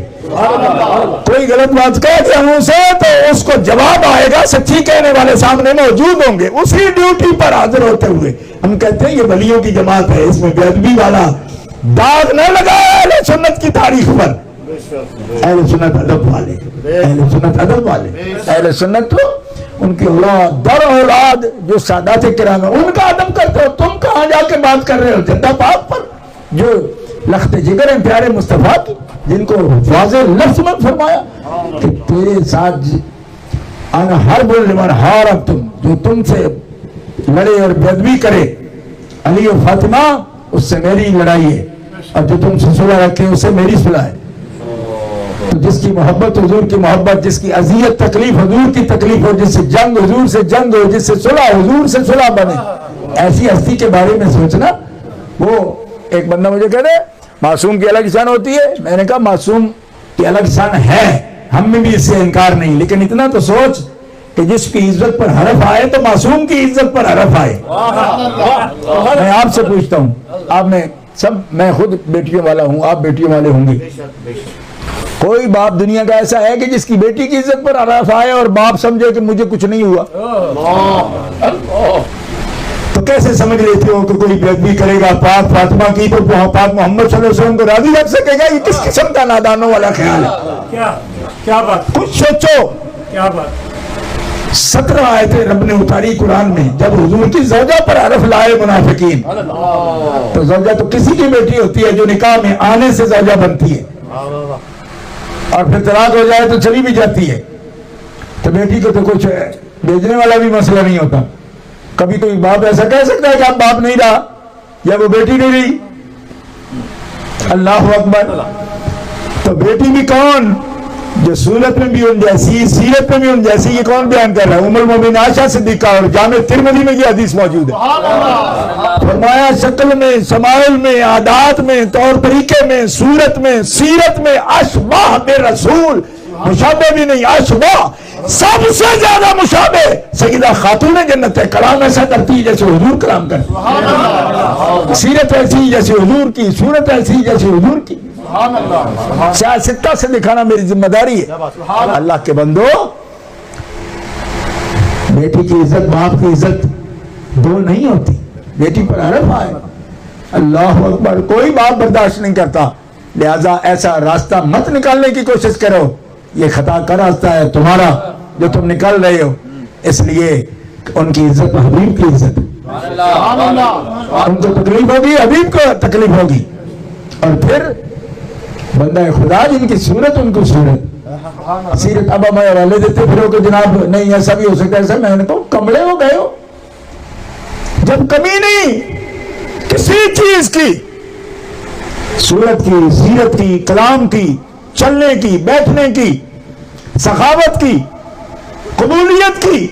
کوئی غلط بات کہہ دیا منہ سے تو اس کو جواب آئے گا، سچی کہنے والے سامنے موجود ہوں گے اسی ڈیوٹی پر حاضر ہوتے ہوئے. ہم کہتے ہیں یہ ولیوں کی جماعت ہے، اس میں بے ادبی والا داغ نہ لگایا اہل سنت کی تاریخ پر. اہل سنت ادب والے، اہل سنت ادب والے، اہل سنت تو ان کی اولاد در اولاد جو سادات کرام ہیں ان کا ادب کرتے ہو. تم کہاں جا کے بات کر رہے ہو زندہ پاک پر جو لخت جگر ہیں پیارے مصطفیٰ کی، جن کو واضح لفظ میں فرمایا کہ تیرے ساتھ انا حرب لمن حاربتم، جو تم سے لڑے اور بے ادبی کرے علی و فاطمہ اس سے میری لڑائی ہے، اور جو تم سے صلح رکھے اس سے میری صلح ہے. تو جس کی محبت حضور کی محبت، جس کی اذیت تکلیف حضور کی تکلیف ہو، جس سے جنگ حضور سے جنگ ہو، جس سے صلح حضور سے صلح بنے، ایسی ہستی کے بارے میں سوچنا. وہ ایک بندہ مجھے کہہ رہے معصوم کی الگ شان ہوتی ہے. میں نے کہا معصوم کی الگ شان ہے, ہم میں بھی اس سے انکار نہیں, لیکن اتنا تو سوچ کہ جس کی عزت پر حرف آئے تو معصوم کی عزت پر حرف آئے. میں آپ سے پوچھتا ہوں, آپ میں سب, میں خود بیٹیوں والا ہوں, آپ بیٹیوں والے ہوں گے, کوئی باپ دنیا کا ایسا ہے کہ جس کی بیٹی کی عزت پر حرف آئے اور باپ سمجھے کہ مجھے کچھ نہیں ہوا؟ تو کیسے سمجھ لیتے ہو کہ کوئی بے ادبی کرے گا پاک فاطمہ کی تو پاک محمد صلی اللہ علیہ وسلم کو راضی رکھ سکے گا؟ یہ کس قسم کا نادانوں والا خیال ہے؟ کیا بات, کچھ سوچو. کیا بات. 17 آیتیں رب نے اتاری قرآن میں. جب حضور کی زوجہ پر حرف لائے منافقین, تو زوجہ تو کسی کی بیٹی ہوتی ہے جو نکاح میں آنے سے زوجہ بنتی ہے, اور پھر طلاق ہو جائے تو چلی بھی جاتی ہے. تو بیٹی کو تو کچھ بھیجنے والا بھی مسئلہ نہیں ہوتا. کبھی کوئی باپ ایسا کہہ سکتا ہے کہ اب باپ نہیں رہا یا وہ بیٹی نہیں رہی؟ اللہ اکبر. تو بیٹی بھی کون؟ جو صورت میں بھی ان جیسی, سیرت میں بھی ان جیسی. یہ کون بیان کر رہا ہے؟ ام المومنین عائشہ صدیقہ, اور جامع ترمذی میں یہ حدیث موجود ہے. فرمایا شکل میں, شمائل میں, عادات میں, طور طریقے میں, صورت میں, سیرت میں اشباہ برسول, مشابہ بھی نہیں, اشباہ. سب سے زیادہ مشابہ سیدہ خاتون جنت ہے. کلام ایسا کرتی ہے جیسے حضور کلام کرتے, سیرت ایسی جیسے حضور کی, صورت ایسی جیسے حضور کی. سیاستہ سے دکھانا میری ذمہ داری ہے. اللہ کے بندو, بیٹی کی عزت باپ کی عزت دو نہیں ہوتی. بیٹی پر حرف آئے, اللہ اکبر, کوئی باپ برداشت نہیں کرتا. لہذا ایسا راستہ مت نکالنے کی کوشش کرو. یہ خطا کا راستہ ہے تمہارا جو تم نکال رہے ہو. اس لیے ان کی عزت حبیب کی عزت, ان کو تکلیف ہوگی, حبیب کو تکلیف ہوگی. اور پھر بندہ خدا جن کی صورت ان کو صورت سیرت. اب ہمیں والے دیتے پھر کہ جناب نہیں ایسا بھی ہو سکتا ہے. ایسا میں نے کہا کمڑے ہو گئے ہو. جب کمی نہیں کسی چیز کی, صورت کی, سیرت کی, کلام کی, چلنے کی, بیٹھنے کی, سخاوت کی, قبولیت کی,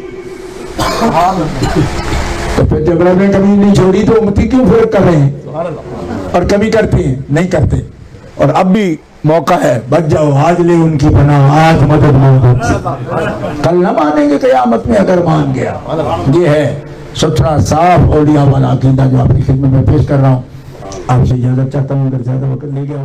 تو پھر جب رب نے کمی نہیں چھوڑی تو امتی کیوں فرق کر رہے ہیں؟ اور کمی کرتے ہیں نہیں کرتے. اور اب بھی موقع ہے, بچ جاؤ, آج لے ان کی پناہ, آج مدد مانگو, کل نہ مانیں گے قیامت میں اگر مان گیا. یہ ہے ستھرا صاف اولیاء والا عقیدہ جو آپ کی خدمت میں پیش کر رہا ہوں. آپ سے اجازت چاہتا ہوں, اگر زیادہ وقت لے گیا